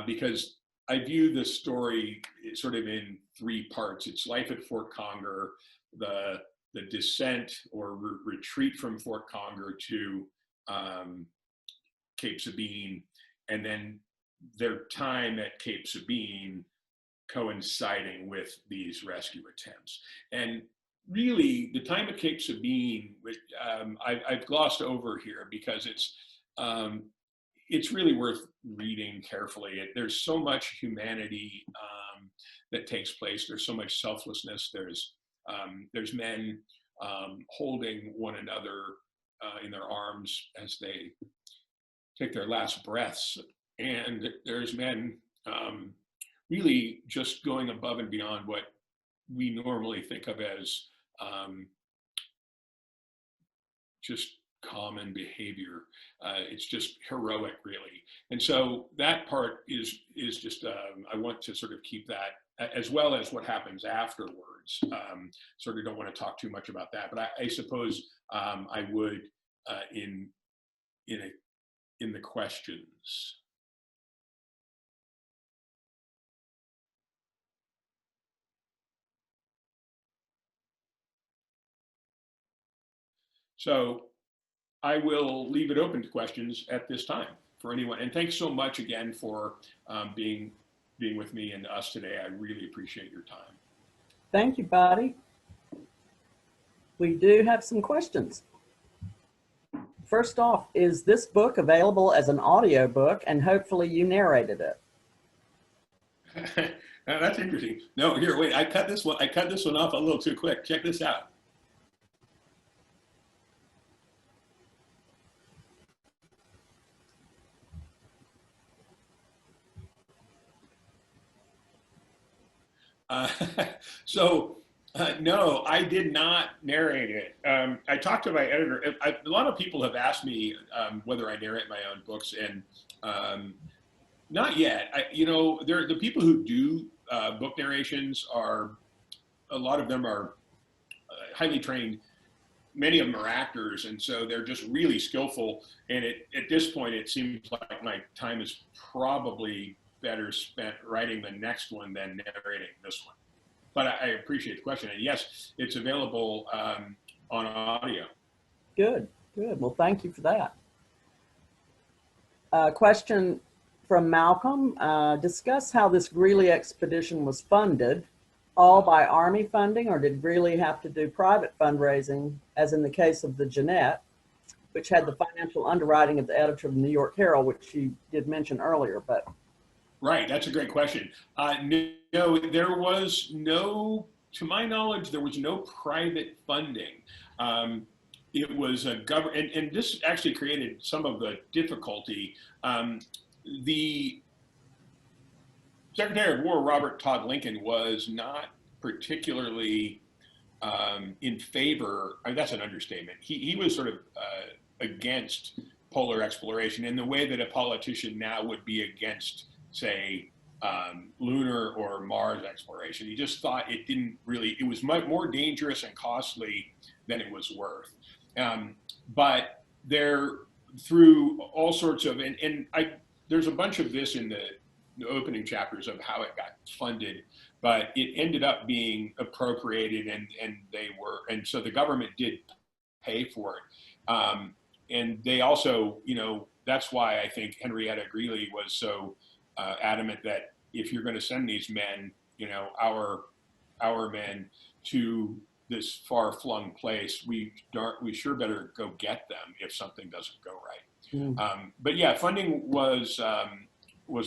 because I view this story sort of in three parts. It's life at Fort Conger, the descent or retreat from Fort Conger to Cape Sabine, and then their time at Cape Sabine coinciding with these rescue attempts. And really, the time at Cape Sabine, which I've glossed over here because it's really worth reading carefully. There's so much humanity that takes place. There's so much selflessness. There's men holding one another in their arms as they take their last breaths. And there's men really just going above and beyond what we normally think of as just common behavior. It's just heroic, really. And so that part is just, I want to sort of keep that, as well as what happens afterwards. Sort of don't want to talk too much about that, but I suppose I would in the questions. So I will leave it open to questions at this time for anyone. And thanks so much again for being with me and us today. I really appreciate your time. Thank you, buddy. We do have some questions. First off, is this book available as an audio book? And hopefully you narrated it. That's interesting. No, here, wait, I cut this one off a little too quick. Check this out. Uh, no, I did not narrate it. I talked to my editor. A lot of people have asked me whether I narrate my own books, and not yet. The people who do book narrations are, a lot of them are highly trained. Many of them are actors, and so they're just really skillful. And at this point, it seems like my time is probably better spent writing the next one than narrating this one. But I appreciate the question. And yes, it's available on audio. Good, good. Well, thank you for that. Question from Malcolm. Discuss how this Greely expedition was funded, all by Army funding, or did Greely have to do private fundraising, as in the case of the Jeanette, which had the financial underwriting of the editor of the New York Herald, which you did mention earlier, but. Right, that's a great question. No, there was no, to my knowledge, there was no private funding. It was a government, and this actually created some of the difficulty. The Secretary of War, Robert Todd Lincoln, was not particularly in favor, that's an understatement. He was sort of against polar exploration in the way that a politician now would be against, say, lunar or Mars exploration. He just thought it didn't really, it was much more dangerous and costly than it was worth. But there, through all sorts of, there's a bunch of this in the opening chapters of how it got funded, but it ended up being appropriated, and so the government did pay for it. And they also, that's why I think Henrietta Greely was so adamant that if you're going to send these men, our men, to this far-flung place, we sure better go get them if something doesn't go right. Mm. But yeah, funding was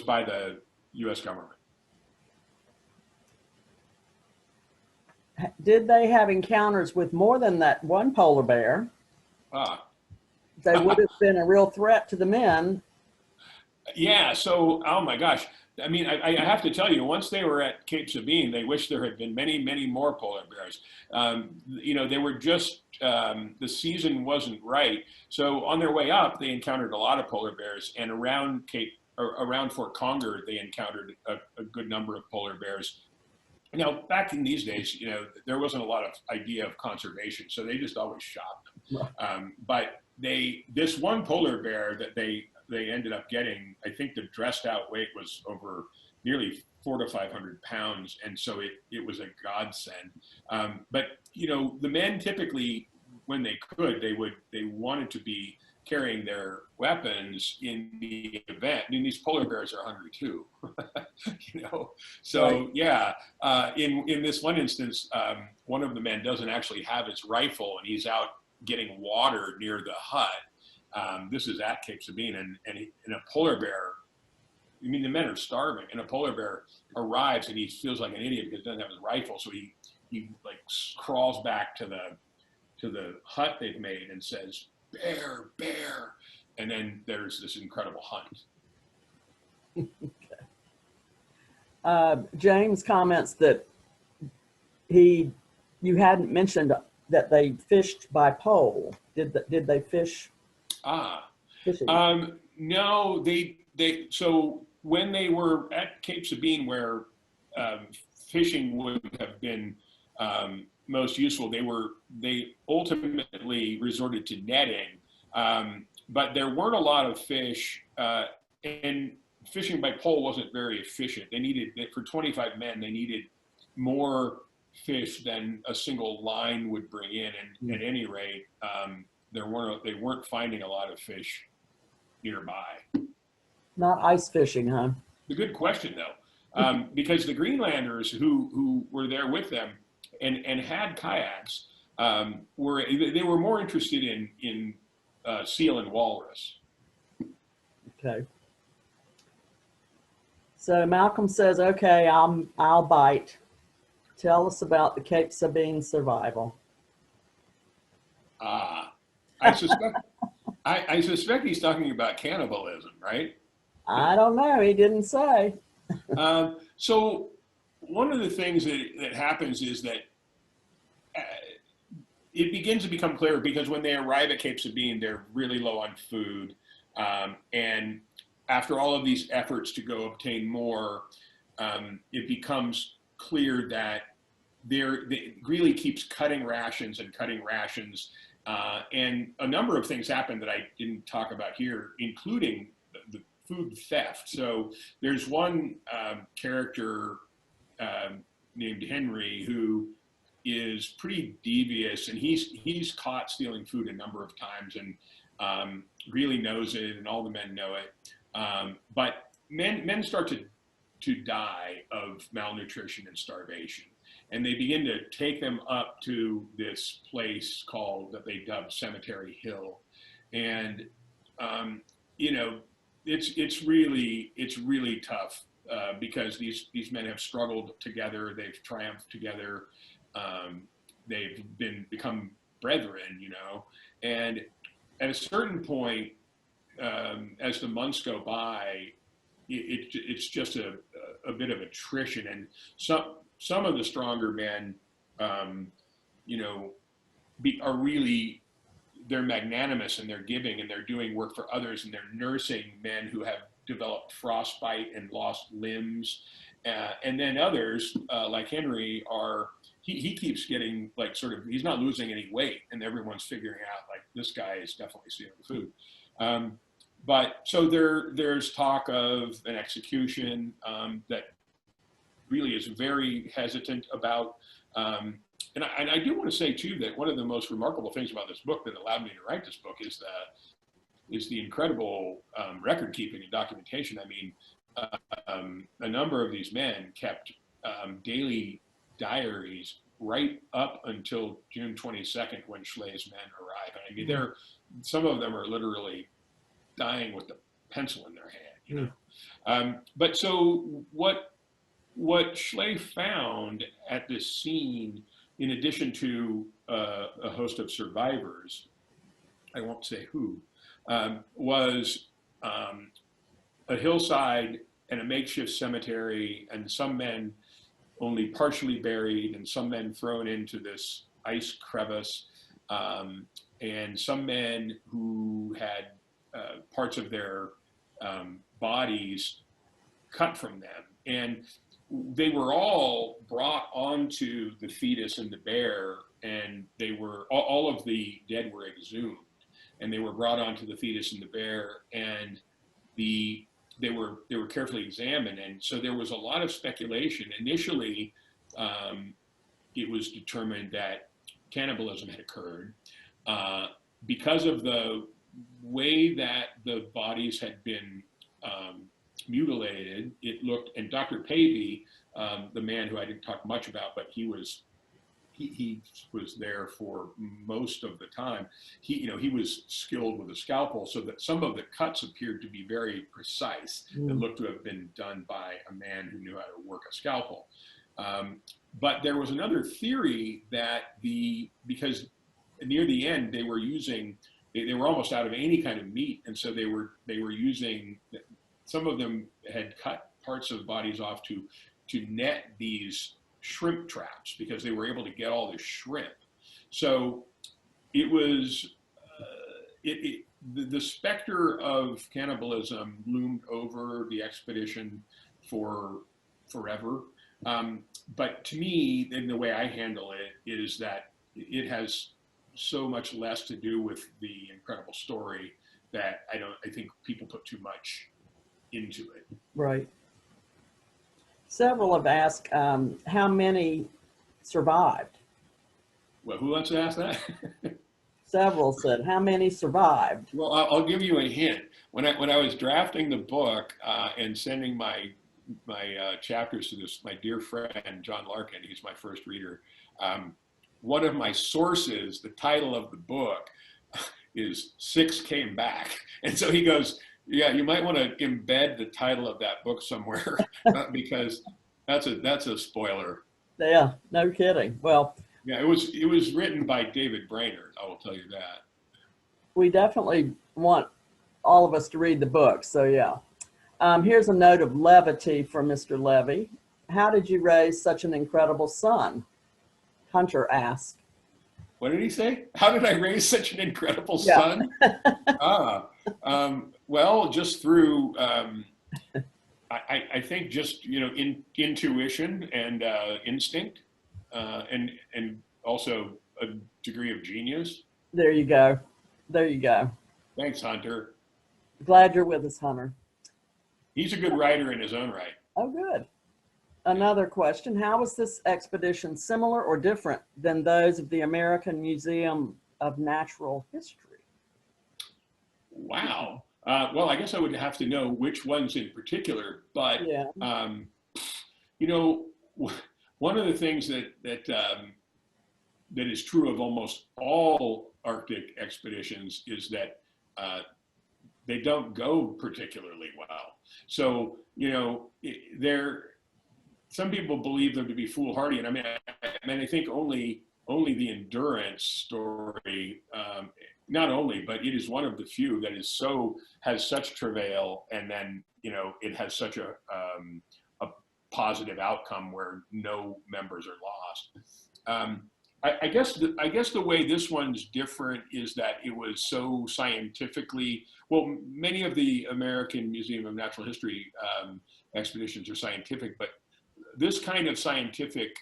by the U.S. government. Did they have encounters with more than that one polar bear? They would have been a real threat to the men. Yeah, so, oh my gosh. I mean, I have to tell you, once they were at Cape Sabine, they wished there had been many, many more polar bears. They were just, the season wasn't right. So on their way up, they encountered a lot of polar bears, and around Fort Conger, they encountered a good number of polar bears. Now, back in these days, there wasn't a lot of idea of conservation, so they just always shot them. Right. But this one polar bear that they ended up getting, I think the dressed out weight was over nearly 400 to 500 pounds. And so it was a godsend. But, the men typically, when they could, they wanted to be carrying their weapons in the event. I mean, these polar bears are hungry too, So right. Yeah, in this one instance, one of the men doesn't actually have his rifle, and he's out getting water near the hut. This is at Cape Sabine, and a polar bear, I mean, the men are starving, and a polar bear arrives, and he feels like an idiot because he doesn't have his rifle, so he like crawls back to the hut they've made and says, "Bear, bear," and then there's this incredible hunt. Okay. James comments that you hadn't mentioned that they fished by pole. Did they fish? Fishing? No, so when they were at Cape Sabine, where fishing would have been most useful, they ultimately resorted to netting, but there weren't a lot of fish, and fishing by pole wasn't very efficient. For 25 men, they needed more fish than a single line would bring in, and at any rate, they weren't finding a lot of fish nearby. Not ice fishing, huh? A good question, though, because the Greenlanders who were there with them and had kayaks were more interested in seal and walrus. Okay. So Malcolm says, "Okay, I'll bite. Tell us about the Cape Sabine survival." I suspect he's talking about cannibalism, right? I don't know. He didn't say. So one of the things that happens is that it begins to become clear, because when they arrive at Cape Sabine, they're really low on food. And after all of these efforts to go obtain more, it becomes clear that Greely keeps cutting rations and cutting rations. And a number of things happen that I didn't talk about here, including the food theft. So there's one character named Henry who is pretty devious, and he's caught stealing food a number of times, and Greely knows it, and all the men know it. But men start to die of malnutrition and starvation, and they begin to take them up to this place that they dubbed Cemetery Hill, and you know, it's really tough because these men have struggled together, they've triumphed together, they've become brethren, you know, and at a certain point, as the months go by, it's just a bit of attrition, and some of the stronger men, you know, are really, they're magnanimous and they're giving and they're doing work for others, and they're nursing men who have developed frostbite and lost limbs, and then others like Henry he keeps getting, like, sort of, he's not losing any weight, and everyone's figuring out, like, this guy is definitely stealing food. But so there's talk of an execution that really is very hesitant about. And I do want to say too that one of the most remarkable things about this book that allowed me to write this book is the incredible record keeping and documentation. I mean, a number of these men kept daily diaries right up until June 22nd, when Schlee's men arrive. I mean, some of them are literally dying with the pencil in their hand, you know. But so what Schlee found at this scene, in addition to a host of survivors, I won't say who, was a hillside and a makeshift cemetery, and some men only partially buried, and some men thrown into this ice crevice, and some men who had parts of their bodies cut from them. And they were all brought onto the fetus and the bear, and all of the dead were exhumed, and they were brought onto the fetus and the bear, and they were carefully examined. And so there was a lot of speculation. Initially, it was determined that cannibalism had occurred because of the way that the bodies had been mutilated. It looked, and Dr. Pavey, the man who I didn't talk much about, but he was there for most of the time. He was skilled with a scalpel, so that some of the cuts appeared to be very precise. It looked to have been done by a man who knew how to work a scalpel. But there was another theory that because near the end they were almost out of any kind of meat, and so they were using, some of them had cut parts of bodies off to net these shrimp traps, because they were able to get all this shrimp. So it was the specter of cannibalism loomed over the expedition for forever. But to me, in the way I handle it, is that it has so much less to do with the incredible story that I think people put too much into it. Right. Several have asked how many survived. Well, who wants to ask that? Several said, how many survived? Well, I'll give you a hint. When I was drafting the book and sending my chapters to my dear friend John Larkin, he's my first reader, one of my sources, the title of the book is 6 Came Back. And so he goes, yeah, you might want to embed the title of that book somewhere because that's a spoiler. Yeah, no kidding. Well, yeah, it was written by David Brainerd, I will tell you that. We definitely want all of us to read the book, so yeah. Here's a note of levity from Mr. Levy. How did you raise such an incredible son? Hunter asked. What did he say? How did I raise such an incredible Yeah. son? Well, just through, I think just, intuition and instinct, and also a degree of genius. There you go. There you go. Thanks, Hunter. Glad you're with us, Hunter. He's a good writer in his own right. Oh, good. Another question. How was this expedition similar or different than those of the American Museum of Natural History? Wow. Well, I guess I would have to know which ones in particular, but, Yeah. One of the things that is true of almost all Arctic expeditions is that they don't go particularly well. So, some people believe them to be foolhardy, and I think only the endurance story, not only, but it is one of the few that has such travail, and then it has such a positive outcome where no members are lost. I guess the way this one's different is that it was so scientifically, well, many of the American Museum of Natural History expeditions are scientific, but this kind of scientific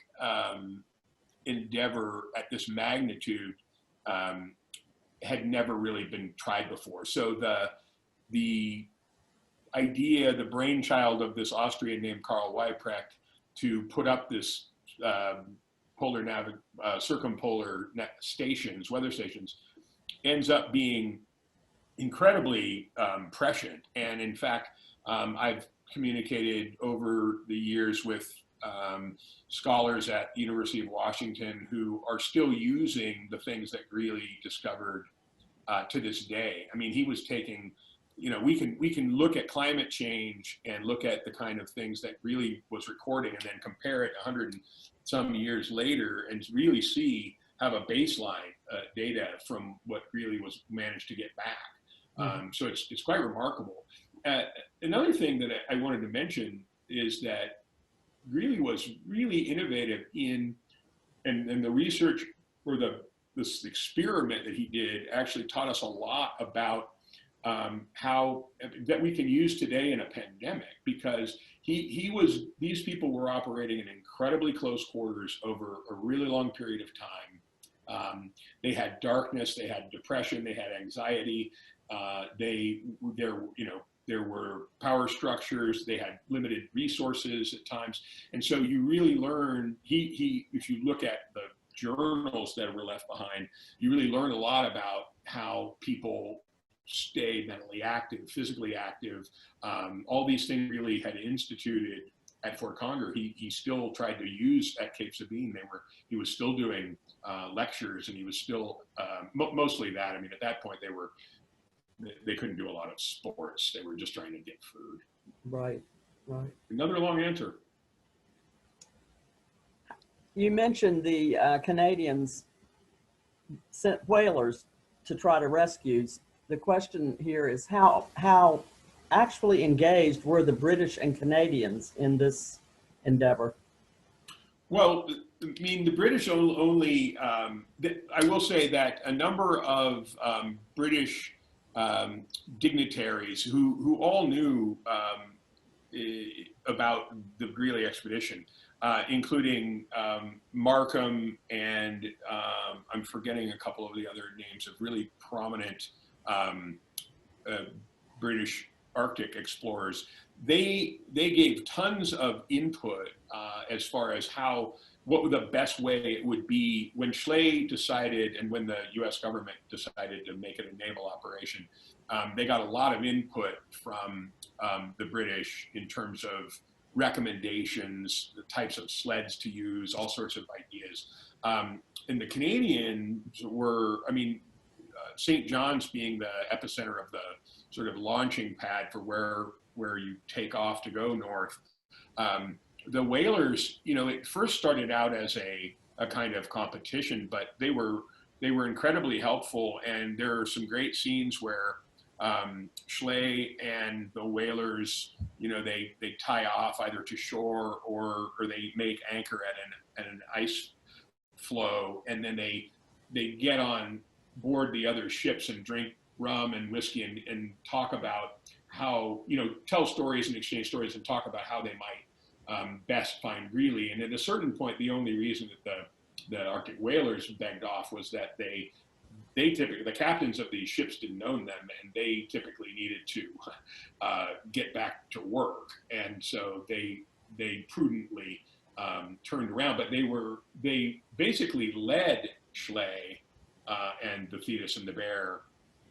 endeavor at this magnitude had never really been tried before. So the idea, the brainchild of this Austrian named Karl Weiprecht to put up this circumpolar stations, weather stations, ends up being incredibly prescient. And in fact, I've communicated over the years with scholars at the University of Washington who are still using the things that Greely discovered to this day. I mean, he was taking, we can look at climate change and look at the kind of things that Greely was recording and then compare it 100 and some years later and really have a baseline data from what Greely was managed to get back. So it's quite remarkable. Another thing that I wanted to mention is that Greely was really innovative in, and the research or this experiment that he did actually taught us a lot about how that we can use today in a pandemic, because these people were operating in incredibly close quarters over a really long period of time. They had darkness, they had depression, they had anxiety. There were power structures, they had limited resources at times. And so you really learn, if you look at the journals that were left behind, you really learn a lot about how people stay mentally active, physically active. All these things really had instituted at Fort Conger. He still tried to use at Cape Sabine. He was still doing lectures, and he was still mostly that. I mean, at that point they couldn't do a lot of sports. They were just trying to get food. Right. Another long answer. You mentioned the Canadians sent whalers to try to rescue. The question here is how actually engaged were the British and Canadians in this endeavor? Well, I mean, the British only, I will say that a number of British dignitaries who all knew about the Greely expedition, including Markham and I'm forgetting a couple of the other names of really prominent British Arctic explorers. They gave tons of input as far as what the best way it would be when Schley decided, and when the U.S. government decided to make it a naval operation. They got a lot of input from the British in terms of recommendations, the types of sleds to use, all sorts of ideas. And the Canadians were, St. John's being the epicenter of the sort of launching pad for where you take off to go north. The whalers, it first started out as a kind of competition, but they were incredibly helpful. And there are some great scenes where Schley and the whalers, you know, they tie off either to shore or they make anchor at an ice floe, and then they get on board the other ships and drink rum and whiskey and talk about how, you know, tell stories and exchange stories and talk about how they might best find Greely. And at a certain point, the only reason that the Arctic whalers begged off was that they typically, the captains of these ships didn't own them, and they typically needed to get back to work, and so they prudently turned around. But they basically led Schley and the Thetis and the Bear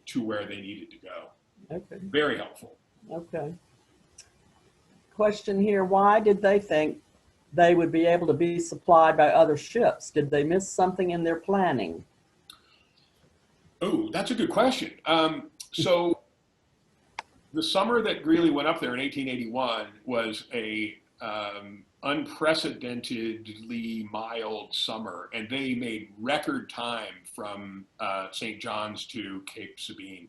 to where they needed to go. Okay. Very helpful. Okay. Question here, why did they think they would be able to be supplied by other ships? Did they miss something in their planning? Oh, that's a good question. So the summer that Greely went up there in 1881 was a unprecedentedly mild summer, and they made record time from St. John's to Cape Sabine.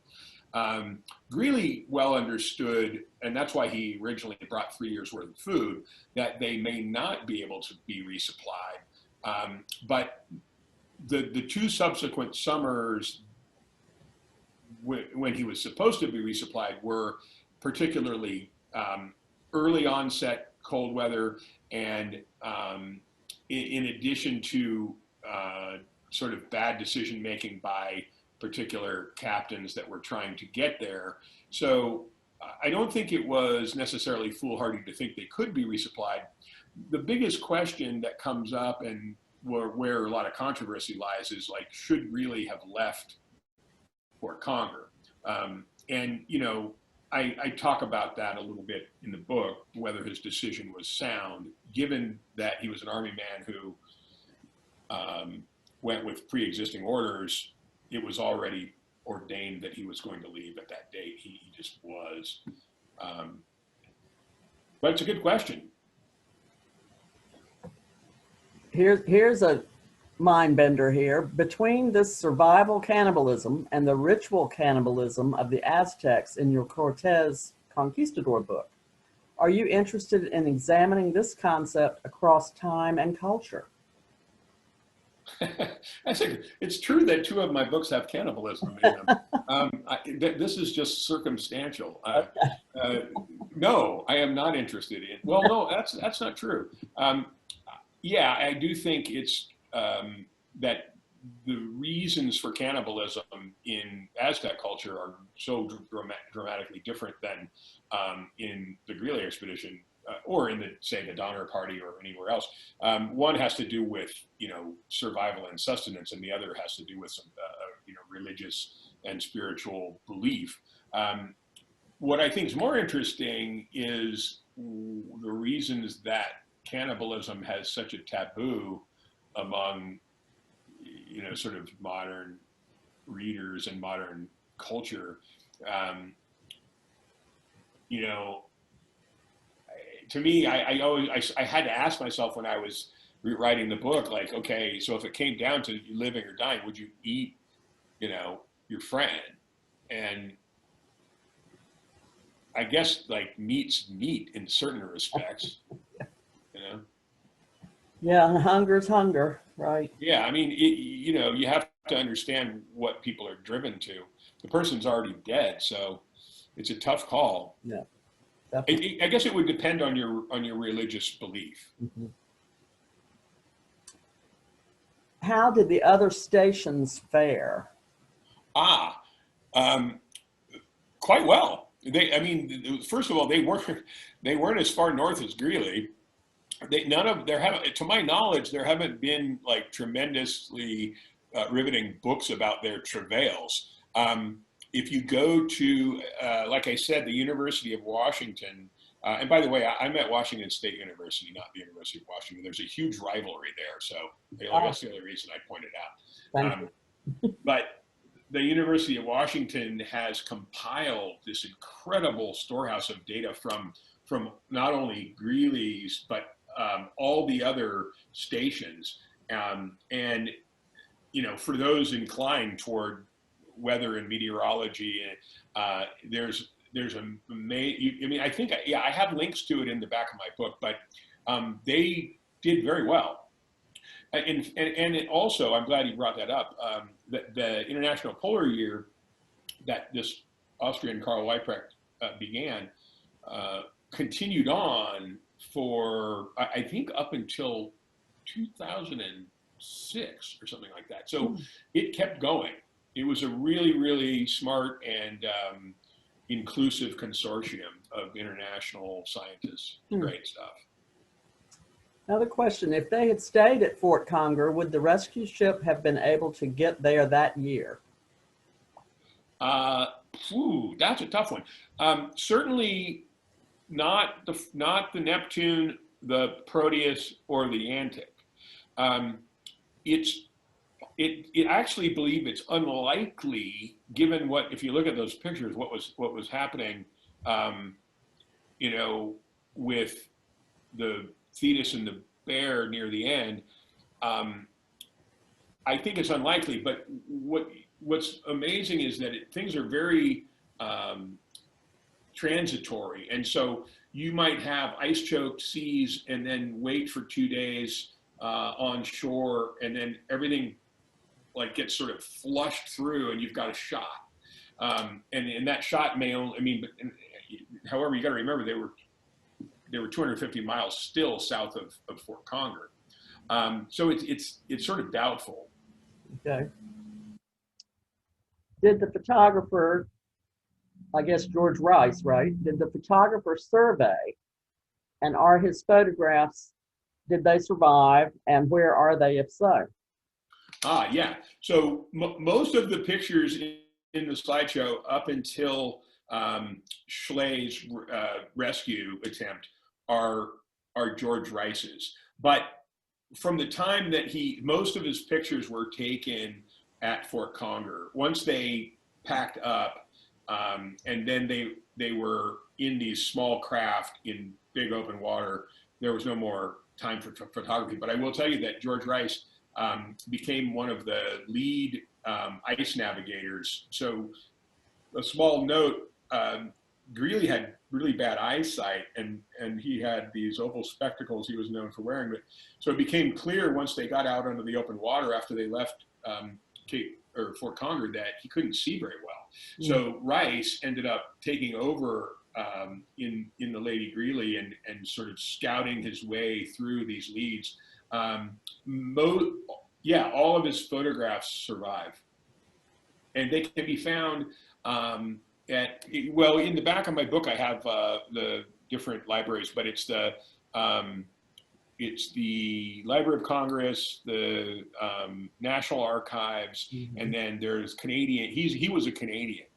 Greely well understood, and that's why he originally brought 3 years worth of food, that they may not be able to be resupplied. But the two subsequent summers when he was supposed to be resupplied were particularly early onset cold weather, and in addition to sort of bad decision making by particular captains that were trying to get there. So I don't think it was necessarily foolhardy to think they could be resupplied. The biggest question that comes up, and where a lot of controversy lies, is like, should Greely have left for Conger? And, you know, I talk about that a little bit in the book, whether his decision was sound, given that he was an army man who went with pre-existing orders. It was already ordained that he was going to leave at that date. He just was. But it's a good question. Here's a mind bender here. Between this survival cannibalism and the ritual cannibalism of the Aztecs in your Cortez Conquistador book, are you interested in examining this concept across time and culture? I think it's true that 2 of my books have cannibalism in them. This is just circumstantial. No, I am not interested in. Well, no, that's not true. Yeah, I do think it's that the reasons for cannibalism in Aztec culture are so dramatically different than in the Greely expedition. Or in the Donner Party or anywhere else. One has to do with, you know, survival and sustenance, and the other has to do with some, you know, religious and spiritual belief. What I think is more interesting is the reasons that cannibalism has such a taboo among, you know, sort of modern readers and modern culture. You know, to me, I had to ask myself when I was writing the book, like, okay, so if it came down to living or dying, would you eat, you know, your friend? And I guess like meat's meat in certain respects, you know? Yeah, and hunger's hunger, right? Yeah, I mean, you know, you have to understand what people are driven to. The person's already dead, so it's a tough call. Yeah. I guess it would depend on your religious belief. Mm-hmm. How did the other stations fare? Quite well. I mean, first of all, they weren't as far north as Greely. To my knowledge, there haven't been like tremendously riveting books about their travails. If you go to, like I said, the University of Washington, and by the way, I'm at Washington State University, not the University of Washington. There's a huge rivalry there, so that's the only reason I pointed out. But the University of Washington has compiled this incredible storehouse of data from not only Greely's, but all the other stations. And, you know, for those inclined toward weather and meteorology. There's I mean, I think, yeah, I have links to it in the back of my book, but they did very well. And it also, I'm glad you brought that up, the International Polar Year that this Austrian Karl Weiprecht began continued on for, I think, up until 2006 or something like that. So it kept going. It was a really, really smart and inclusive consortium of international scientists. Great stuff. Another question, if they had stayed at Fort Conger, would the rescue ship have been able to get there that year? That's a tough one. Certainly not the Neptune, the Proteus, or the Antic. I actually believe it's unlikely, given what, if you look at those pictures, what was happening, you know, with the Thetis and the Bear near the end. I think it's unlikely, but what's amazing is that things are very transitory, and so you might have ice-choked seas and then wait for 2 days on shore, and then everything like gets sort of flushed through, and you've got a shot. And that shot may only, I mean, but however, you got to remember they were 250 miles still south of Fort Conger, so it's sort of doubtful. Okay. Did the photographer, I guess George Rice, right? Did the photographer survey, and are his photographs, did they survive, and where are they if so? Yeah. So most of the pictures in the slideshow up until Schlee's rescue attempt are George Rice's. But from the time that most of his pictures were taken at Fort Conger, once they packed up, and then they were in these small craft in big open water, there was no more time for photography. But I will tell you that George Rice became one of the lead ice navigators. So a small note, Greely had really bad eyesight, and he had these oval spectacles he was known for wearing. But so it became clear once they got out onto the open water after they left Fort Conger that he couldn't see very well. So Rice ended up taking over in the Lady Greely and sort of scouting his way through these leads. All of his photographs survive, and they can be found in the back of my book. I have the different libraries, but it's the Library of Congress, the National Archives, and then there's Canadian. He was a Canadian,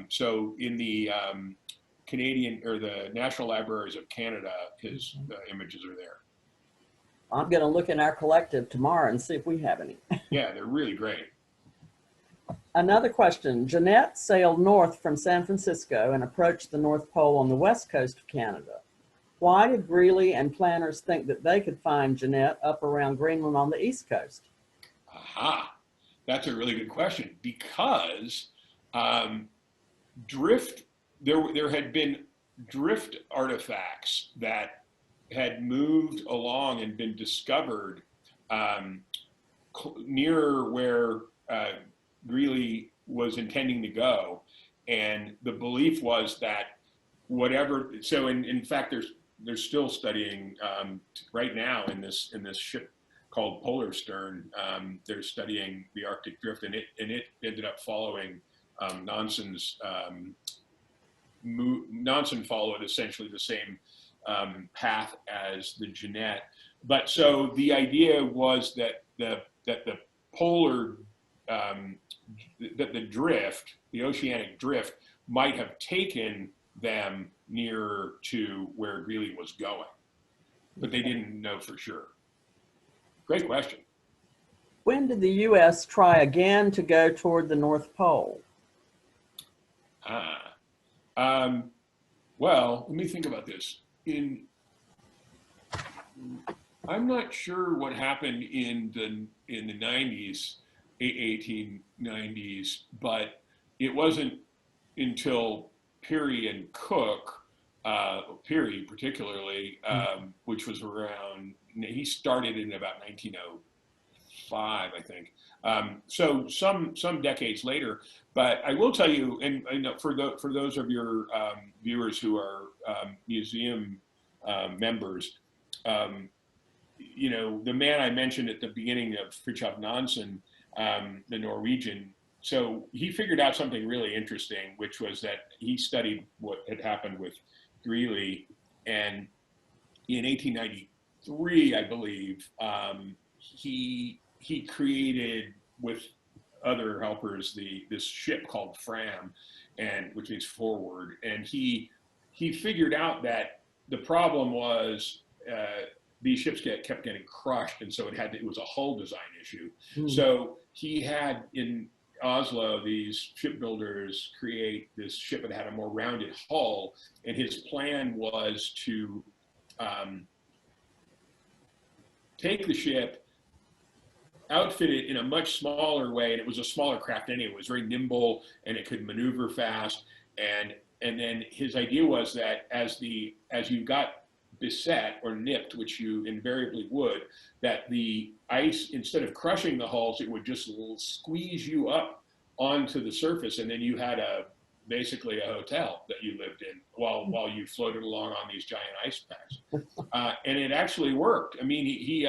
so in the Canadian or the National Libraries of Canada, his images are there. I'm going to look in our collective tomorrow and see if we have any. Yeah, they're really great. Another question. Jeanette sailed north from San Francisco and approached the North Pole on the west coast of Canada. Why did Greely and planners think that they could find Jeanette up around Greenland on the east coast? Aha, that's a really good question, because there had been drift artifacts that had moved along and been discovered near where Greely was intending to go, and the belief was that whatever. So in fact, they're still studying right now in this ship called Polar Stern. They're studying the Arctic drift, and it ended up following Nansen's. Nansen followed essentially the same path as the Jeanette, but so the idea was that the polar that the drift, the oceanic drift, might have taken them nearer to where Greely was going, but they didn't know for sure. Great question. When did the U.S. try again to go toward the North Pole? Well, let me think about this. I'm not sure what happened in the 90s. 1890s, but it wasn't until Peary and Cook, Peary particularly, which was around, he started in about 1905, I think. So some decades later, but I will tell you, and for those of your viewers who are museum members, the man I mentioned at the beginning of Fridtjof Nansen, the Norwegian, so he figured out something really interesting, which was that he studied what had happened with Greely, and in 1893, I believe, he created with other helpers this ship called Fram, and which means forward, and he figured out that the problem was these ships kept getting crushed, and so it was a hull design issue. So he had in Oslo these shipbuilders create this ship that had a more rounded hull, and his plan was to take the ship, outfit it in a much smaller way, and it was a smaller craft anyway. It was very nimble and it could maneuver fast. And then his idea was that as you got beset or nipped, which you invariably would, that the ice, instead of crushing the hulls, it would just squeeze you up onto the surface, and then you had basically a hotel that you lived in while you floated along on these giant ice packs. And it actually worked. I mean, he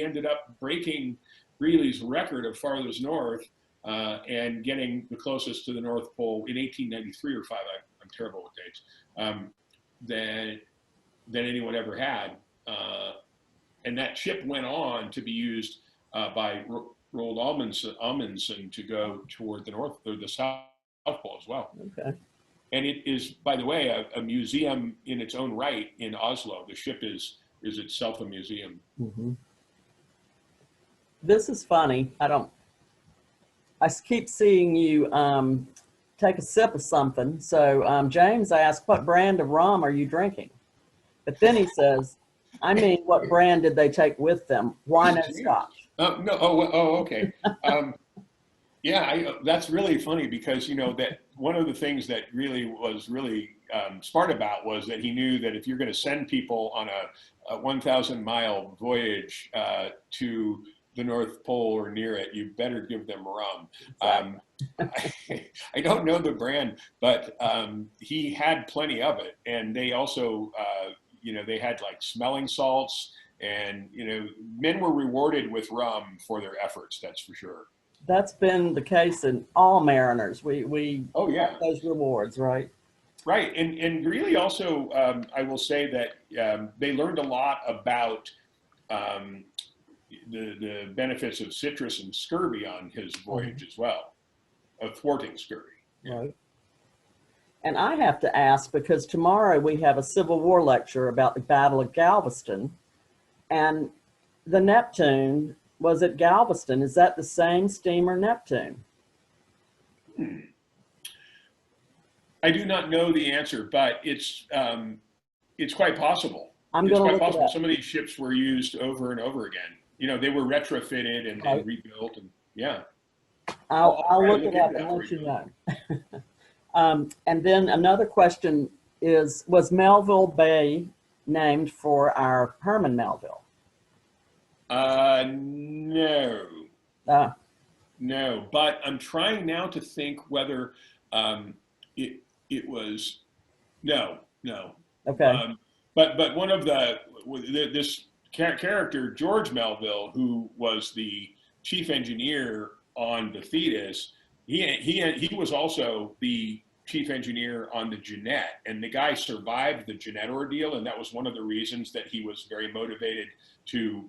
ended up breaking Greely's record of farthest north and getting the closest to the North Pole in 1893 or 5. I'm terrible with dates. Than anyone ever had, and that ship went on to be used by Roald Amundsen to go toward the North or the South Pole as well. Okay. And it is, by the way, a museum in its own right in Oslo. The ship is itself a museum. Mm-hmm. This is funny. I keep seeing you take a sip of something. So James asked, "What brand of rum are you drinking?" But then he says, "I mean, what brand did they take with them? Why no Scotch?" No. Oh, okay. Yeah, that's really funny because that one of the things that Greely was really smart about was that he knew that if you're going to send people on a 1,000-mile voyage to the North Pole or near it, you better give them rum. Exactly. I don't know the brand, but he had plenty of it, and they also. They had like smelling salts, and men were rewarded with rum for their efforts. That's for sure. That's been the case in all mariners. We oh yeah, those rewards, right? Right, and Greely also, I will say that they learned a lot about the benefits of citrus and scurvy on his voyage as well, of thwarting scurvy. Right. And I have to ask, because tomorrow we have a Civil War lecture about the Battle of Galveston, and the Neptune was at Galveston. Is that the same steamer Neptune? I do not know the answer, but it's quite possible. I'm going to look it up. Some of these ships were used over and over again. They were retrofitted and rebuilt, and yeah. I'll look it up and let you know. And then another question is, was Melville Bay named for our Herman Melville? No. No, but I'm trying now to think whether it was, no. Okay. But one of this character, George Melville, who was the chief engineer on the Thetis, he was also the chief engineer on the Jeannette, and the guy survived the Jeannette ordeal, and that was one of the reasons that he was very motivated to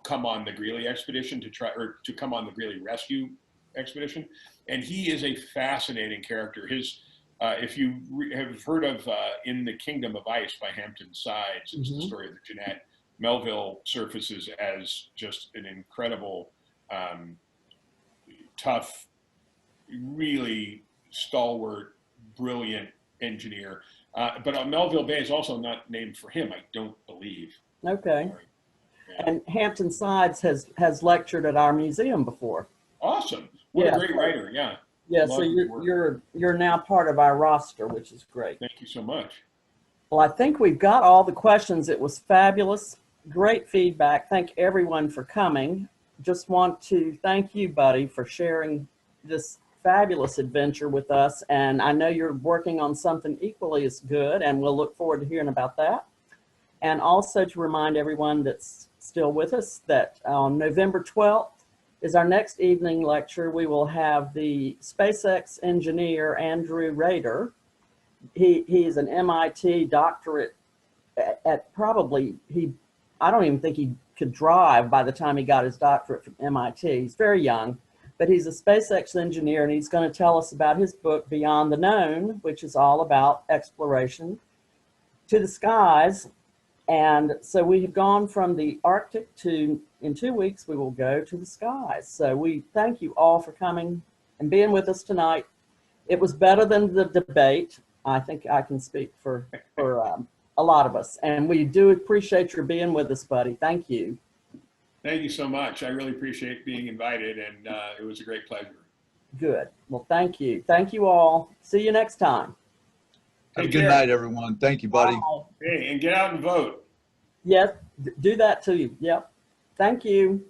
come on the Greely expedition, to come on the Greely rescue expedition. And he is a fascinating character. His if you have heard of In the Kingdom of Ice by Hampton Sides, it's the story of the Jeannette. Melville surfaces as just an incredible, tough, really stalwart, brilliant engineer. But Melville Bay is also not named for him, I don't believe. Okay. Yeah. And Hampton Sides has lectured at our museum before. Awesome. What Yeah. a great writer. Yeah. Yeah, so Love your work. you're now part of our roster, which is great. Thank you so much. Well, I think we've got all the questions. It was fabulous. Great feedback. Thank everyone for coming. Just want to thank you, Buddy, for sharing this fabulous adventure with us. And I know you're working on something equally as good, and we'll look forward to hearing about that. And also to remind everyone that's still with us that on November 12th is our next evening lecture. We will have the Spacex engineer, Andrew Rader. He's an MIT doctorate at probably, I don't even think he could drive by the time he got his doctorate from MIT. He's very young, but he's a SpaceX engineer, and he's going to tell us about his book, Beyond the Known, which is all about exploration to the skies. And so we have gone from the Arctic to, in 2 weeks, we will go to the skies. So we thank you all for coming and being with us tonight. It was better than the debate. I think I can speak for a lot of us. And we do appreciate your being with us, Buddy. Thank you. Thank you so much. I really appreciate being invited, and it was a great pleasure. Good. Well, thank you. Thank you all. See you next time. Have a good night, everyone. Thank you, buddy. Bye. Hey, and get out and vote. Yes, do that too. Yep. Thank you.